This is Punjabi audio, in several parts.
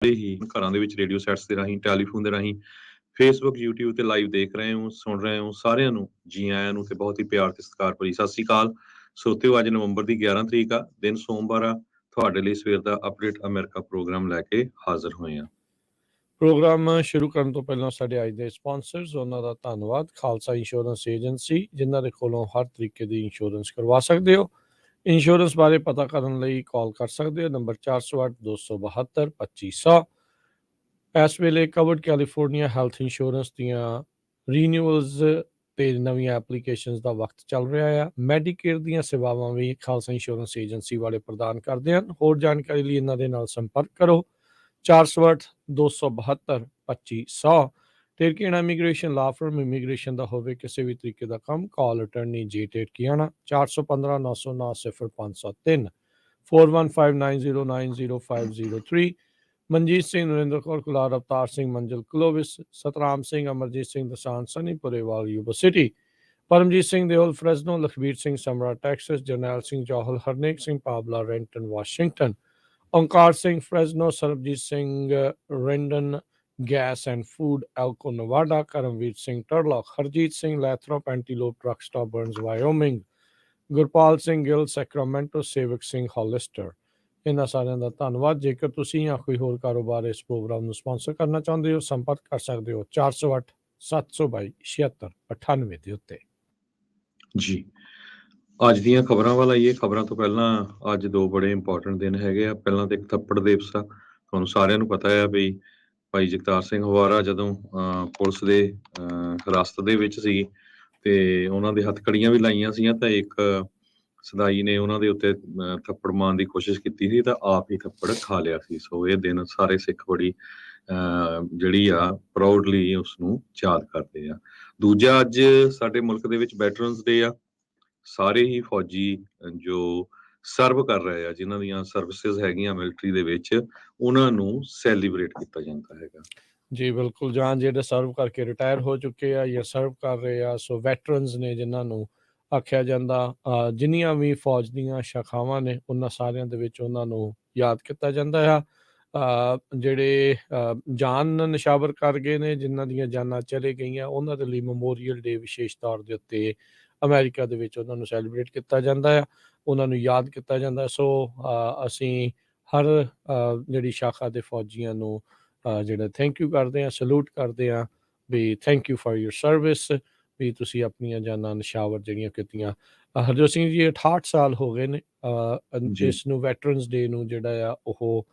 ਹੀ ਘਰਾਂ ਦੇ ਵਿੱਚ ਰੇਡੀਓ ਸੈਟਸ ਦੇ ਰਾਹੀਂ, ਟੈਲੀਫੋਨ ਦੇ ਰਾਹੀਂ, ਫੇਸਬੁੱਕ, YouTube ਤੇ ਲਾਈਵ ਦੇਖ ਰਹੇ ਹੋ, ਸੁਣ ਰਹੇ ਹੋ, ਸਾਰਿਆਂ ਨੂੰ ਜੀ ਆਇਆਂ ਨੂੰ ਤੇ ਬਹੁਤ ਹੀ ਪਿਆਰ ਤੇ ਸਤਿਕਾਰ ਭਰੀ ਸਤਿ ਸ੍ਰੀ ਅਕਾਲ। ਸੋਤਿਓ, ਅੱਜ ਨਵੰਬਰ ਦੀ 11 ਤਰੀਕ ਆ, ਦਿਨ ਸੋਮਵਾਰ ਆ। ਤੁਹਾਡੇ ਲਈ ਸਵੇਰ ਦਾ ਅਪਡੇਟ ਅਮਰੀਕਾ ਪ੍ਰੋਗਰਾਮ ਲੈ ਕੇ ਹਾਜ਼ਰ ਹੋਏ ਆ। ਪ੍ਰੋਗਰਾਮ ਸ਼ੁਰੂ ਕਰਨ ਤੋਂ ਪਹਿਲਾਂ ਸਾਡੇ ਅੱਜ ਦੇ ਸਪਾਂਸਰਸ, ਉਹਨਾਂ ਦਾ ਧੰਨਵਾਦ। ਖਾਲਸਾ ਇੰਸ਼ੋਰੈਂਸ ਏਜੰਸੀ, ਜਿਨ੍ਹਾਂ ਦੇ ਕੋਲੋਂ ਹਰ ਤਰੀਕੇ ਦੀ ਇੰਸ਼ੋਰੈਂਸ ਕਰਵਾ ਸਕਦੇ ਹੋ। ਇੰਸ਼ੋਰੈਂਸ ਬਾਰੇ ਪਤਾ ਕਰਨ ਲਈ ਕਾਲ ਕਰ ਸਕਦੇ ਹੋ, ਨੰਬਰ 408 272 2500। ਇਸ ਵੇਲੇ ਕਵਰਡ ਕੈਲੀਫੋਰਨੀਆ ਹੈਲਥ ਇੰਸ਼ੋਰੈਂਸ ਦੀਆਂ ਰੀਨਿਊਅਲਸ ਤੇ ਨਵੀਆਂ ਐਪਲੀਕੇਸ਼ਨਸ ਦਾ ਵਕਤ ਚੱਲ ਰਿਹਾ ਆ। ਮੈਡੀਕੇਅਰ ਦੀਆਂ ਸੇਵਾਵਾਂ ਵੀ ਖਾਲਸਾ ਇੰਸ਼ੋਰੈਂਸ ਏਜੰਸੀ ਵਾਲੇ ਪ੍ਰਦਾਨ ਕਰਦੇ ਹਨ। ਹੋਰ ਜਾਣਕਾਰੀ ਲਈ ਇਹਨਾਂ ਦੇ ਨਾਲ ਸੰਪਰਕ ਕਰੋ, 408 272 2500। ਟਿਰਕੀਆਣਾ ਇਮੀਗ੍ਰੇਸ਼ਨ ਲਾ ਫਰਮ, ਇਮੀਗ੍ਰੇਸ਼ਨ ਦਾ ਹੋਵੇ ਕਿਸੇ ਵੀ ਤਰੀਕੇ ਦਾ ਕੰਮ, ਕਾਲ ਅਟਰਨੀ ਜੇ ਟਿਰਕੀਆਣਾ 415 909 0503 4159090503। ਮਨਜੀਤ ਸਿੰਘ, ਨਰਿੰਦਰ ਕੌਰ ਕੁਲਾਰ, ਅਵਤਾਰ ਸਿੰਘ, ਮੰਜ਼ਲ ਕਲੋਵਿਸ, ਸਤਰਾਮ ਸਿੰਘ, ਅਮਰਜੀਤ ਸਿੰਘ ਦਸਾਨ, Sunny Purewal, Yuba City, Paramjit Singh Deol, Fresno, Lakhbir Singh Samra, Texas, Jarnail Singh Johal, Harnek Singh Pabla, Renton, Washington, Onkar Singh Fresno, Sarabjit Singh ਰੈਂਡਨ, gas and food Elko Nevada, Karamvir Singh Turlock, Harjit Singh Lathrop, Antelope truck stop Burns Wyoming, Gurpal Singh Gill Sacramento, Sewak Singh ਹੋਲਿਸਟਰ। ਇਹਨਾਂ ਸਾਰਿਆਂ ਦਾ ਧੰਨਵਾਦ। ਜੇਕਰ ਤੁਸੀਂ ਜਾਂ ਕੋਈ ਹੋਰ ਕਾਰੋਬਾਰ ਇਸ ਪ੍ਰੋਗਰਾਮ ਨੂੰ ਸਪਾਂਸਰ ਕਰਨਾ ਚਾਹੁੰਦੇ ਹੋ, ਸੰਪਰਕ ਕਰ ਸਕਦੇ ਹੋ 408 722 7698 ਦੇ ਉੱਤੇ। ਜੀ, ਅੱਜ ਦੀਆਂ ਖਬਰਾਂ ਵੱਲ ਆਈਏ। ਖਬਰਾਂ ਤੋਂ ਪਹਿਲਾਂ ਅੱਜ ਦੋ ਬੜੇ ਇੰਪੋਰਟੈਂਟ ਦਿਨ ਹੈਗੇ ਆ। ਪਹਿਲਾਂ ਤਾਂ ਇੱਕ ਥੱਪੜ ਦਿਵਸ ਆ। ਤੁਹਾਨੂੰ ਸਾਰਿਆਂ ਨੂੰ ਪਤਾ ਆ ਵੀ ਭਾਈ ਜਗਤਾਰ ਸਿੰਘ ਹਵਾਰਾ ਜਦੋਂ ਪੁਲਿਸ ਦੇ ਹਿਰਾਸਤ ਦੇ ਵਿੱਚ ਸੀ ਤੇ ਉਹਨਾਂ ਦੇ ਹੱਥਕੜੀਆਂ ਵੀ ਲਾਈਆਂ ਸੀਗੀਆਂ, ਤਾਂ ਇੱਕ ਸਦਾਈ ਨੇ ਉਹਨਾਂ ਦੇ ਉੱਤੇ ਥੱਪੜ ਮਾਰਨ ਦੀ ਕੋਸ਼ਿਸ਼ ਕੀਤੀ ਸੀ ਤਾਂ ਆਪ ਹੀ ਥੱਪੜ ਖਾ ਲਿਆ ਸੀ। ਸੋ ਇਹ ਦਿਨ ਸਾਰੇ ਸਿੱਖ ਬੜੀ ਜਿਹੜੀ ਆ ਪ੍ਰਾਊਡਲੀ ਉਸਨੂੰ ਯਾਦ ਕਰਦੇ ਆ। ਦੂਜਾ, ਅੱਜ ਸਾਡੇ ਮੁਲਕ ਦੇ ਵਿੱਚ ਵੈਟਰਨਸ ਡੇ ਆ। ਸਾਰੇ ਹੀ ਫੌਜੀ ਜੋ ਸਰਵ ਕਰ ਰਹੇ ਆ, ਜਿਨ੍ਹਾਂ ਦੀਆਂ ਸਰਵਿਸਿਜ਼ ਹੈਗੀਆਂ ਮਿਲਟਰੀ ਦੇ ਵਿੱਚ, ਉਹਨਾਂ ਨੂੰ ਸੈਲੀਬ੍ਰੇਟ ਕੀਤਾ ਜਾਂਦਾ ਹੈਗਾ। ਜੀ ਬਿਲਕੁਲ, ਜਾਂ ਜਿਹੜੇ ਸਰਵ ਕਰਕੇ ਰਿਟਾਇਰ ਹੋ ਚੁੱਕੇ ਆ ਜਾਂ ਸਰਵ ਕਰ ਰਹੇ ਆ, ਸੋ ਵੈਟਰਨਸ ਨੇ ਜਿਨ੍ਹਾਂ ਨੂੰ ਆਖਿਆ ਜਾਂਦਾ। ਜਿੰਨੀਆਂ ਵੀ ਫੌਜ ਦੀਆਂ ਸ਼ਾਖਾਵਾਂ ਨੇ ਉਹਨਾਂ ਸਾਰਿਆਂ ਦੇ ਵਿੱਚ ਉਹਨਾਂ ਨੂੰ ਯਾਦ ਕੀਤਾ ਜਾਂਦਾ ਆ। ਜਿਹੜੇ ਜਾਨ ਨਿਸ਼ਾਵਰ ਕਰ ਗਏ ਨੇ, ਜਿਨ੍ਹਾਂ ਦੀਆਂ ਜਾਨਾਂ ਚਲੇ ਗਈਆਂ, ਉਹਨਾਂ ਦੇ ਲਈ ਮੈਮੋਰੀਅਲ ਡੇ ਵਿਸ਼ੇਸ਼ ਤੌਰ ਦੇ ਉੱਤੇ ਅਮਰੀਕਾ ਦੇ ਵਿੱਚ ਉਹਨਾਂ ਨੂੰ ਸੈਲੀਬ੍ਰੇਟ ਕੀਤਾ ਜਾਂਦਾ ਆ, ਉਹਨਾਂ ਨੂੰ ਯਾਦ ਕੀਤਾ ਜਾਂਦਾ। ਸੋ ਅਸੀਂ ਹਰ ਜਿਹੜੀ ਸ਼ਾਖਾ ਦੇ ਫੌਜੀਆਂ ਨੂੰ ਜਿਹੜਾ ਥੈਂਕ ਯੂ ਕਰਦੇ ਹਾਂ, ਸਲੂਟ ਕਰਦੇ ਹਾਂ ਵੀ thank you for your service, ਵੀ ਤੁਸੀਂ ਆਪਣੀਆਂ ਜਾਨਾਂ ਨਿਸ਼ਾਵਰ ਜਿਹੜੀਆਂ ਕੀਤੀਆਂ। ਹਰਜੋਤ ਸਿੰਘ ਜੀ 68 ਸਾਲ ਹੋ ਗਏ ਨੇ ਇਸ ਨੂੰ ਵੈਟਰਨਸ ਡੇ ਨੂੰ ਜਿਹੜਾ ਆ ਉਹ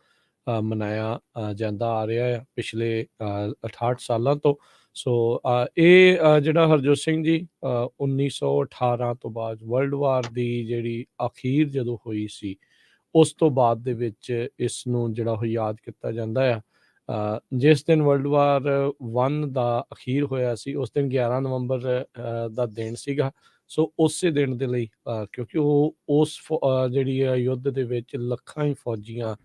ਮਨਾਇਆ ਜਾਂਦਾ ਆ ਰਿਹਾ ਆ ਪਿਛਲੇ 68 ਸਾਲਾਂ ਤੋਂ। ਸੋ ਇਹ ਜਿਹੜਾ ਹਰਜੋਤ ਸਿੰਘ ਜੀ 1918 ਤੋਂ ਬਾਅਦ ਵਰਲਡ ਵਾਰ ਦੀ ਜਿਹੜੀ ਅਖੀਰ ਜਦੋਂ ਹੋਈ ਸੀ, ਉਸ ਤੋਂ ਬਾਅਦ ਦੇ ਵਿੱਚ ਇਸ ਨੂੰ ਜਿਹੜਾ ਉਹ ਯਾਦ ਕੀਤਾ ਜਾਂਦਾ ਆ। ਜਿਸ ਦਿਨ ਵਰਲਡ ਵਾਰ 1 ਦਾ ਅਖੀਰ ਹੋਇਆ ਸੀ, ਉਸ ਦਿਨ 11 ਨਵੰਬਰ ਦਾ ਦਿਨ ਸੀਗਾ। ਸੋ ਉਸੇ ਦਿਨ ਦੇ ਲਈ ਕਿਉਂਕਿ ਉਹ ਉਸ ਜਿਹੜੀ ਯੁੱਧ ਦੇ ਵਿੱਚ ਲੱਖਾਂ ਹੀ ਫੌਜੀਆਂ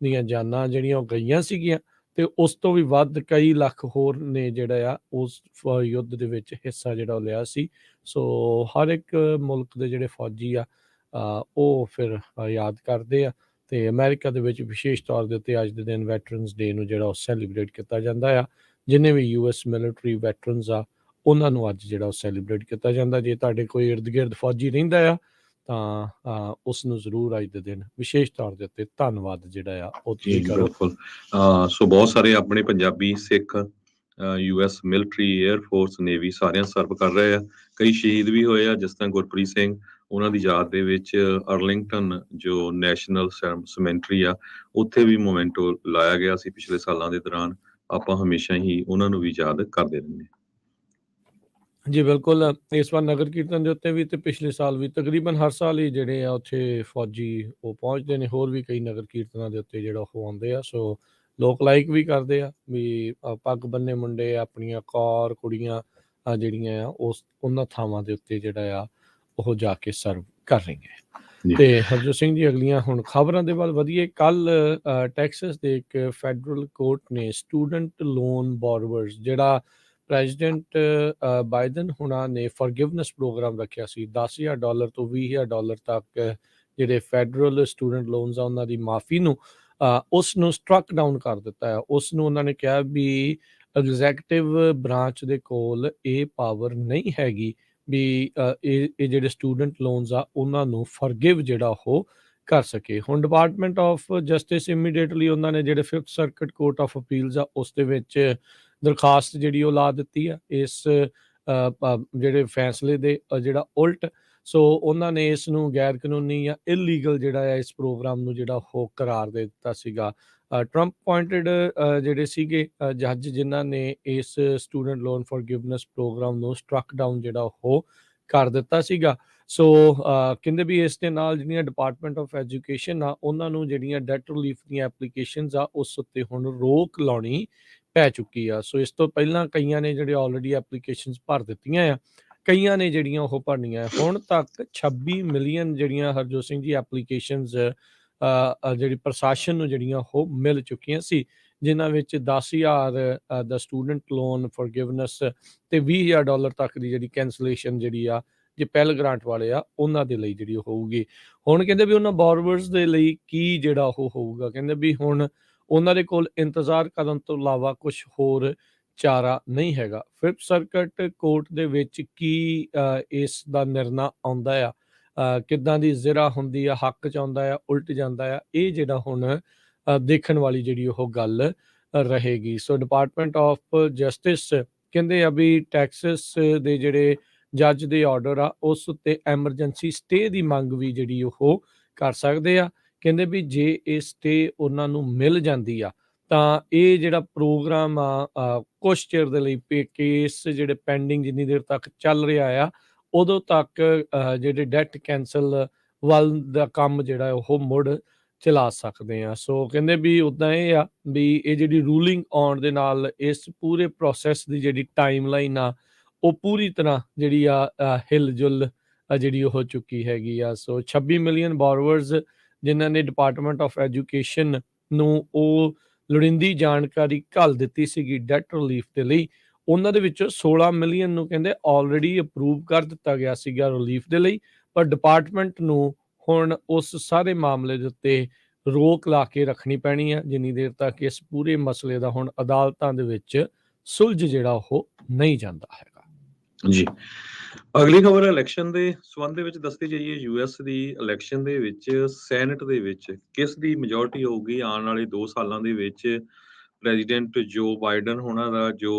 ਦੀਆਂ ਜਾਨਾਂ ਜਿਹੜੀਆਂ ਉਹ ਗਈਆਂ ਸੀਗੀਆਂ, ਤੇ ਉਸ ਤੋਂ ਵੀ ਵੱਧ ਕਈ ਲੱਖ ਹੋਰ ਨੇ ਜਿਹੜਾ ਆ ਉਸ ਯੁੱਧ ਦੇ ਵਿੱਚ ਹਿੱਸਾ ਜਿਹੜਾ ਉਹ ਲਿਆ ਸੀ। ਸੋ ਹਰ ਇੱਕ ਮੁਲਕ ਦੇ ਜਿਹੜੇ ਫੌਜੀ ਆ ਉਹ ਫਿਰ ਯਾਦ ਕਰਦੇ ਆ, ਤੇ ਅਮਰੀਕਾ ਦੇ ਵਿੱਚ ਵਿਸ਼ੇਸ਼ ਤੌਰ ਦੇ ਉੱਤੇ ਅੱਜ ਦੇ ਦਿਨ ਵੈਟਰਨਸ ਡੇ ਨੂੰ ਜਿਹੜਾ ਉਹ ਸੈਲੀਬ੍ਰੇਟ ਕੀਤਾ ਜਾਂਦਾ ਆ। ਜਿੰਨੇ ਵੀ US ਮਿਲਟਰੀ ਵੈਟਰਨਸ ਆ ਉਹਨਾਂ ਨੂੰ ਅੱਜ ਜਿਹੜਾ ਉਹ ਸੈਲੀਬ੍ਰੇਟ ਕੀਤਾ ਜਾਂਦਾ। ਜੇ ਤੁਹਾਡੇ ਕੋਈ ਇਰਦ ਗਿਰਦ ਫੌਜੀ ਰਹਿੰਦਾ ਆ ਤਾਂ ਉਸ ਨੂੰ ਜ਼ਰੂਰ ਅੱਜ ਦੇ ਦਿਨ ਵਿਸ਼ੇਸ਼ ਤੌਰ ਦੇ ਉੱਤੇ ਧੰਨਵਾਦ ਜਿਹੜਾ ਆ ਉਹ ਤੁਸੀਂ ਕਰੋ। ਬਿਲਕੁਲ। ਸੋ ਬਹੁਤ ਸਾਰੇ ਆਪਣੇ ਪੰਜਾਬੀ ਸਿੱਖ US military, air force, navy ਸਾਰਿਆਂ ਸਰਵ ਕਰ ਰਹੇ ਆ। ਕਈ ਸ਼ਹੀਦ ਵੀ ਹੋਏ ਆ, ਜਿਸ ਤਰ੍ਹਾਂ ਗੁਰਪ੍ਰੀਤ ਸਿੰਘ, ਉਹਨਾਂ ਦੀ ਯਾਦ ਦੇ ਵਿੱਚ ਅਰਲਿੰਗਟਨ ਜੋ ਨੈਸ਼ਨਲ ਸਮੈਂਟਰੀ ਆ, ਉੱਥੇ ਵੀ ਮੋਮੈਂਟੋ ਲਾਇਆ ਗਿਆ ਸੀ ਪਿਛਲੇ ਸਾਲਾਂ ਦੇ ਦੌਰਾਨ। ਆਪਾਂ ਹਮੇਸ਼ਾ ਹੀ ਉਹਨਾਂ ਨੂੰ ਵੀ ਯਾਦ ਕਰਦੇ ਰਹਿੰਦੇ ਹਾਂ। ਜੀ ਬਿਲਕੁਲ, ਇਸ ਵਾਰ ਨਗਰ ਕੀਰਤਨ ਦੇ ਉੱਤੇ ਵੀ ਤੇ ਪਿਛਲੇ ਸਾਲ ਵੀ ਤਕਰੀਬਨ ਹਰ ਸਾਲ ਹੀ ਜਿਹੜੇ ਆ ਉੱਥੇ ਫੌਜੀ ਉਹ ਪਹੁੰਚਦੇ ਨੇ। ਹੋਰ ਵੀ ਕਈ ਨਗਰ ਕੀਰਤਨਾਂ ਦੇ ਉੱਤੇ ਜਿਹੜਾ ਉਹ ਆਉਂਦੇ ਆ। ਸੋ ਲੋਕ ਲਾਈਕ ਵੀ ਕਰਦੇ ਆ ਵੀ ਪੱਗ ਬੰਨੇ ਮੁੰਡੇ ਆਪਣੀਆਂ ਕੌਰ ਕੁੜੀਆਂ ਜਿਹੜੀਆਂ ਆ ਉਹਨਾਂ ਥਾਵਾਂ ਦੇ ਉੱਤੇ ਜਿਹੜਾ ਆ ਉਹ ਜਾ ਕੇ ਸਰਵ ਕਰ ਰਹੀਆਂ। ਤੇ ਹਰਜੋਤ ਸਿੰਘ ਜੀ, ਅਗਲੀਆਂ ਹੁਣ ਖਬਰਾਂ ਦੇ ਵੱਲ ਵਧੀਏ। ਕੱਲ ਟੈਕਸਸ ਦੇ ਇੱਕ ਫੈਡਰਲ ਕੋਰਟ ਨੇ ਸਟੂਡੈਂਟ ਲੋਨ ਬੋਰਵਰਸ, ਜਿਹੜਾ ਪ੍ਰੈਜ਼ੀਡੈਂਟ ਬਾਈਡਨ ਹੁਣਾਂ ਨੇ ਫॉरगिवनेस ਪ੍ਰੋਗਰਾਮ ਰੱਖਿਆ ਸੀ, $10,000 ਤੋਂ $20,000 ਤੱਕ ਜਿਹੜੇ ਫੈਡਰਲ ਸਟੂਡੈਂਟ ਲੋਨਸ ਆ ਉਹਨਾਂ ਦੀ ਮਾਫੀ ਨੂੰ ਉਸ ਨੂੰ ਸਟਰਕ ਡਾਊਨ ਕਰ ਦਿੱਤਾ ਹੈ। ਉਸ ਨੂੰ ਉਹਨਾਂ ਨੇ ਕਿਹਾ ਵੀ ਐਗਜ਼ੈਕਟਿਵ ਬ੍ਰਾਂਚ ਦੇ ਕੋਲ ਇਹ ਪਾਵਰ ਨਹੀਂ ਹੈਗੀ ਵੀ ਇਹ ਜਿਹੜੇ ਸਟੂਡੈਂਟ ਲੋਨਸ ਆ ਉਹਨਾਂ ਨੂੰ ਫਰਗਿਵ ਜਿਹੜਾ ਉਹ ਕਰ ਸਕੇ। ਹੁਣ ਡਿਪਾਰਟਮੈਂਟ ਆਫ ਜਸਟਿਸ ਇਮੀਡੀਏਟਲੀ ਉਹਨਾਂ ਨੇ ਜਿਹੜੇ 5th circuit court of appeals ਆ ਉਸ ਦੇ ਵਿੱਚ ਦਰਖਾਸਤ ਜਿਹੜੀ ਉਹ ਲਾ ਦਿੱਤੀ ਆ ਇਸ ਜਿਹੜੇ ਫੈਸਲੇ ਦੇ ਜਿਹੜਾ ਉਲਟ। ਸੋ ਉਹਨਾਂ ਨੇ ਇਸ ਨੂੰ ਗੈਰ ਕਾਨੂੰਨੀ ਜਾਂ ਇਲੀਗਲ ਜਿਹੜਾ ਹੈ ਇਸ ਪ੍ਰੋਗਰਾਮ ਨੂੰ ਜਿਹੜਾ ਉਹ ਕਰਾਰ ਦੇ ਦਿੱਤਾ ਸੀਗਾ। ਟਰੰਪ ਪੁਆਇੰਟਡ ਜਿਹੜੇ ਸੀਗੇ ਜੱਜ ਜਿਨ੍ਹਾਂ ਨੇ ਇਸ ਸਟੂਡੈਂਟ ਲੋਨ ਫॉरगिवनेस ਪ੍ਰੋਗਰਾਮ ਨੂੰ ਸਟਰਕ ਡਾਊਨ ਜਿਹੜਾ ਉਹ ਕਰ ਦਿੱਤਾ ਸੀਗਾ। ਸੋ ਕਹਿੰਦੇ ਵੀ ਇਸ ਦੇ ਨਾਲ ਜਿਹੜੀਆਂ ਡਿਪਾਰਟਮੈਂਟ ਆਫ ਐਜੂਕੇਸ਼ਨ ਆ ਉਹਨਾਂ ਨੂੰ ਜਿਹੜੀਆਂ ਡੈਟ ਰਿਲੀਫ ਦੀਆਂ ਐਪਲੀਕੇਸ਼ਨਸ ਆ ਉਸ ਉੱਤੇ ਹੁਣ ਰੋਕ ਲਾਉਣੀ ਪੈ ਚੁੱਕੀ ਆ। ਸੋ ਇਸ ਤੋਂ ਪਹਿਲਾਂ ਕਈਆਂ ਨੇ ਜਿਹੜੇ ਆਲਰੇਡੀ ਐਪਲੀਕੇਸ਼ਨਸ ਭਰ ਦਿੱਤੀਆਂ ਆ, ਕਈਆਂ ਨੇ ਜਿਹੜੀਆਂ ਉਹ ਭਰਨੀਆਂ। ਹੁਣ ਤੱਕ 26 ਮਿਲੀਅਨ ਜਿਹੜੀਆਂ ਹਰਜੋਤ ਸਿੰਘ ਜੀ ਐਪਲੀਕੇਸ਼ਨਸ ਜਿਹੜੀ ਪ੍ਰਸ਼ਾਸਨ ਨੂੰ ਜਿਹੜੀਆਂ ਉਹ ਮਿਲ ਚੁੱਕੀਆਂ ਸੀ, ਜਿਨ੍ਹਾਂ ਵਿੱਚ 10,000 ਦਾ ਸਟੂਡੈਂਟ ਲੋਨ ਫॉरगिवनेस ਤੇ $20,000 ਤੱਕ ਦੀ ਜਿਹੜੀ ਕੈਂਸਲੇਸ਼ਨ ਜਿਹੜੀ ਆ ਜੇ ਪੈਲ ਗ੍ਰਾਂਟ ਵਾਲੇ ਆ ਉਹਨਾਂ ਦੇ ਲਈ ਜਿਹੜੀ ਹੋਊਗੀ। ਹੁਣ ਕਹਿੰਦੇ ਵੀ ਉਹਨਾਂ ਬੋਰਵਰਸ ਦੇ ਲਈ ਕੀ ਜਿਹੜਾ ਉਹ ਹੋਊਗਾ, ਕਹਿੰਦੇ ਵੀ ਹੁਣ ਉਹਨਾਂ ਦੇ ਕੋਲ ਇੰਤਜ਼ਾਰ ਕਰਨ ਤੋਂ ਇਲਾਵਾ ਕੁਝ ਹੋਰ ਚਾਰਾ ਨਹੀਂ ਹੈਗਾ। 5th ਸਰਕਟ ਕੋਰਟ ਦੇ ਵਿੱਚ ਕੀ ਇਸ ਦਾ ਨਿਰਣਾ ਆਉਂਦਾ ਆ, ਕਿੱਦਾਂ ਦੀ ਜ਼ਿਰਾ ਹੁੰਦੀ ਆ, ਹੱਕ 'ਚ ਆਉਂਦਾ ਆ, ਉਲਟ ਜਾਂਦਾ ਆ, ਇਹ ਜਿਹੜਾ ਹੁਣ ਦੇਖਣ ਵਾਲੀ ਜਿਹੜੀ ਉਹ ਗੱਲ ਰਹੇਗੀ। ਸੋ ਡਿਪਾਰਟਮੈਂਟ ਆਫ ਜਸਟਿਸ ਕਹਿੰਦੇ ਆ ਵੀ ਟੈਕਸਸ ਦੇ ਜਿਹੜੇ ਜੱਜ ਦੇ ਆਰਡਰ ਆ ਉਸ ਉੱਤੇ ਐਮਰਜੈਂਸੀ ਸਟੇ ਦੀ ਮੰਗ ਵੀ ਜਿਹੜੀ ਉਹ ਕਰ ਸਕਦੇ ਆ। ਕਹਿੰਦੇ ਵੀ ਜੇ ਇਹ ਸਟੇ ਉਹਨਾਂ ਨੂੰ ਮਿਲ ਜਾਂਦੀ ਆ ਤਾਂ ਇਹ ਜਿਹੜਾ ਪ੍ਰੋਗਰਾਮ ਆ ਕੁਛ ਚਿਰ ਦੇ ਲਈ ਕੇਸ ਜਿਹੜੇ ਪੈਂਡਿੰਗ ਜਿੰਨੀ ਦੇਰ ਤੱਕ ਚੱਲ ਰਿਹਾ ਆ ਉਦੋਂ ਤੱਕ ਜਿਹੜੇ ਡੈਟ ਕੈਂਸਲ ਵੱਲ ਦਾ ਕੰਮ ਜਿਹੜਾ ਉਹ ਮੁੜ ਚਲਾ ਸਕਦੇ ਆ। ਸੋ ਕਹਿੰਦੇ ਵੀ ਉੱਦਾਂ ਇਹ ਆ ਵੀ ਇਹ ਜਿਹੜੀ ਰੂਲਿੰਗ ਆਉਣ ਦੇ ਨਾਲ ਇਸ ਪੂਰੇ ਪ੍ਰੋਸੈਸ ਦੀ ਜਿਹੜੀ ਟਾਈਮਲਾਈਨ ਆ ਉਹ ਪੂਰੀ ਤਰ੍ਹਾਂ ਜਿਹੜੀ ਆ ਹਿਲ ਜੁਲ ਜਿਹੜੀ ਹੋ ਚੁੱਕੀ ਹੈਗੀ ਆ। ਸੋ 26 ਮਿਲੀਅਨ ਬੋਰਵਰਸ ਜਿਨ੍ਹਾਂ ਨੇ ਡਿਪਾਰਟਮੈਂਟ ਆਫ ਐਜੂਕੇਸ਼ਨ ਨੂੰ ਉਹ ਲੋੜੀਂਦੀ ਜਾਣਕਾਰੀ ਘੱਲ ਦਿੱਤੀ ਸੀਗੀ ਡੈਟ ਰਿਲੀਫ ਦੇ ਲਈ, ਉਹਨਾਂ ਦੇ ਵਿੱਚੋਂ 16 ਮਿਲੀਅਨ ਨੂੰ ਕਹਿੰਦੇ ਆਲਰੇਡੀ ਅਪਰੂਵ ਕਰ ਦਿੱਤਾ ਗਿਆ ਸੀਗਾ ਰਿਲੀਫ ਦੇ ਲਈ, ਪਰ ਡਿਪਾਰਟਮੈਂਟ ਨੂੰ ਹੁਣ ਉਸ ਸਾਰੇ ਮਾਮਲੇ ਦੇ ਉੱਤੇ ਰੋਕ ਲਾ ਕੇ ਰੱਖਣੀ ਪੈਣੀ ਆ ਜਿੰਨੀ ਦੇਰ ਤੱਕ ਇਸ ਪੂਰੇ ਮਸਲੇ ਦਾ ਹੁਣ ਅਦਾਲਤਾਂ ਦੇ ਵਿੱਚ ਸੁਲਝ ਜਿਹੜਾ ਉਹ ਨਹੀਂ ਜਾਂਦਾ ਹੈਗਾ। ਜੀ, ਅਗਲੀ ਖਬਰ ਇਲੈਕਸ਼ਨ ਦੇ ਸੰਬੰਧ ਦੇ ਵਿੱਚ ਦੱਸਦੀ ਜਾਈਏ। ਯੂਐਸ ਦੀ ਇਲੈਕਸ਼ਨ ਦੇ ਵਿੱਚ ਸੈਨੇਟ ਦੇ ਵਿੱਚ ਕਿਸ ਦੀ ਮੈਜੋਰਟੀ ਹੋਊਗੀ ਆਉਣ ਵਾਲੇ 2 ਸਾਲਾਂ ਦੇ ਵਿੱਚ। ਪ੍ਰੈਜ਼ੀਡੈਂਟ ਜੋ ਬਾਈਡਨ ਉਹਨਾਂ ਦਾ ਜੋ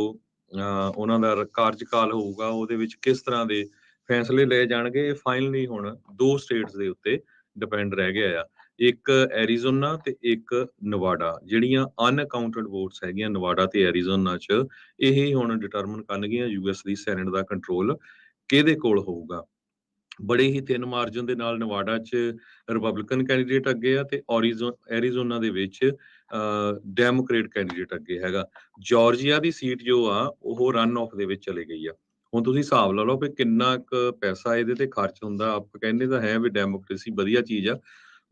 ਉਹਨਾਂ ਦਾ ਕਾਰਜਕਾਲ ਹੋਊਗਾ ਉਹਦੇ ਵਿੱਚ ਕਿਸ ਤਰ੍ਹਾਂ ਦੇ ਫੈਸਲੇ ਲਏ ਜਾਣਗੇ, ਇਹ ਫਾਈਨਲੀ ਹੁਣ 2 ਸਟੇਟਸ ਦੇ ਉੱਤੇ ਡਿਪੈਂਡ ਰਹਿ ਗਿਆ ਆ। ਇੱਕ ਐਰੀਜ਼ੋਨਾ ਤੇ ਇੱਕ ਨਵਾਡਾ, ਜਿਹੜੀਆਂ ਅਨਅਕਾਊਂਟਡ ਵੋਟਸ ਹੈਗੀਆਂ ਨਵਾਡਾ ਤੇ ਐਰੀਜ਼ੋਨਾ 'ਚ, ਇਹ ਹੁਣ ਡਿਟਰਮਨ ਕਰਨਗੀਆਂ ਯੂਐਸ ਦੀ ਸੈਨੇਟ ਦਾ ਕੰਟਰੋਲ ਕਿਹਦੇ ਕੋਲ ਹੋਊਗਾ। ਬੜੇ ਹੀ ਥਿਨ ਮਾਰਜਨ ਦੇ ਨਾਲ ਨਵਾਡਾ 'ਚ ਰਿਪਬਲਿਕਨ ਕੈਂਡੀਡੇਟ ਅੱਗੇ ਆ ਤੇ ਐਰੀਜ਼ੋਨਾ ਦੇ ਵਿੱਚ ਡੈਮੋਕ੍ਰੇਟ ਕੈਂਡੀਡੇਟ ਅੱਗੇ ਹੈਗਾ। ਜਾਰਜੀਆ ਦੀ ਸੀਟ ਜੋ ਆ ਉਹ ਰਨ ਆਫ ਦੇ ਵਿੱਚ ਚਲੇ ਗਈ ਆ। ਹੁਣ ਤੁਸੀਂ ਹਿਸਾਬ ਲਾ ਲਓ ਵੀ ਕਿੰਨਾ ਕੁ ਪੈਸਾ ਇਹਦੇ ਤੇ ਖਰਚ ਹੁੰਦਾ। ਆਪਾਂ ਕਹਿੰਦੇ ਤਾਂ ਹੈ ਵੀ ਡੈਮੋਕ੍ਰੇਸੀ ਵਧੀਆ ਚੀਜ਼ ਆ।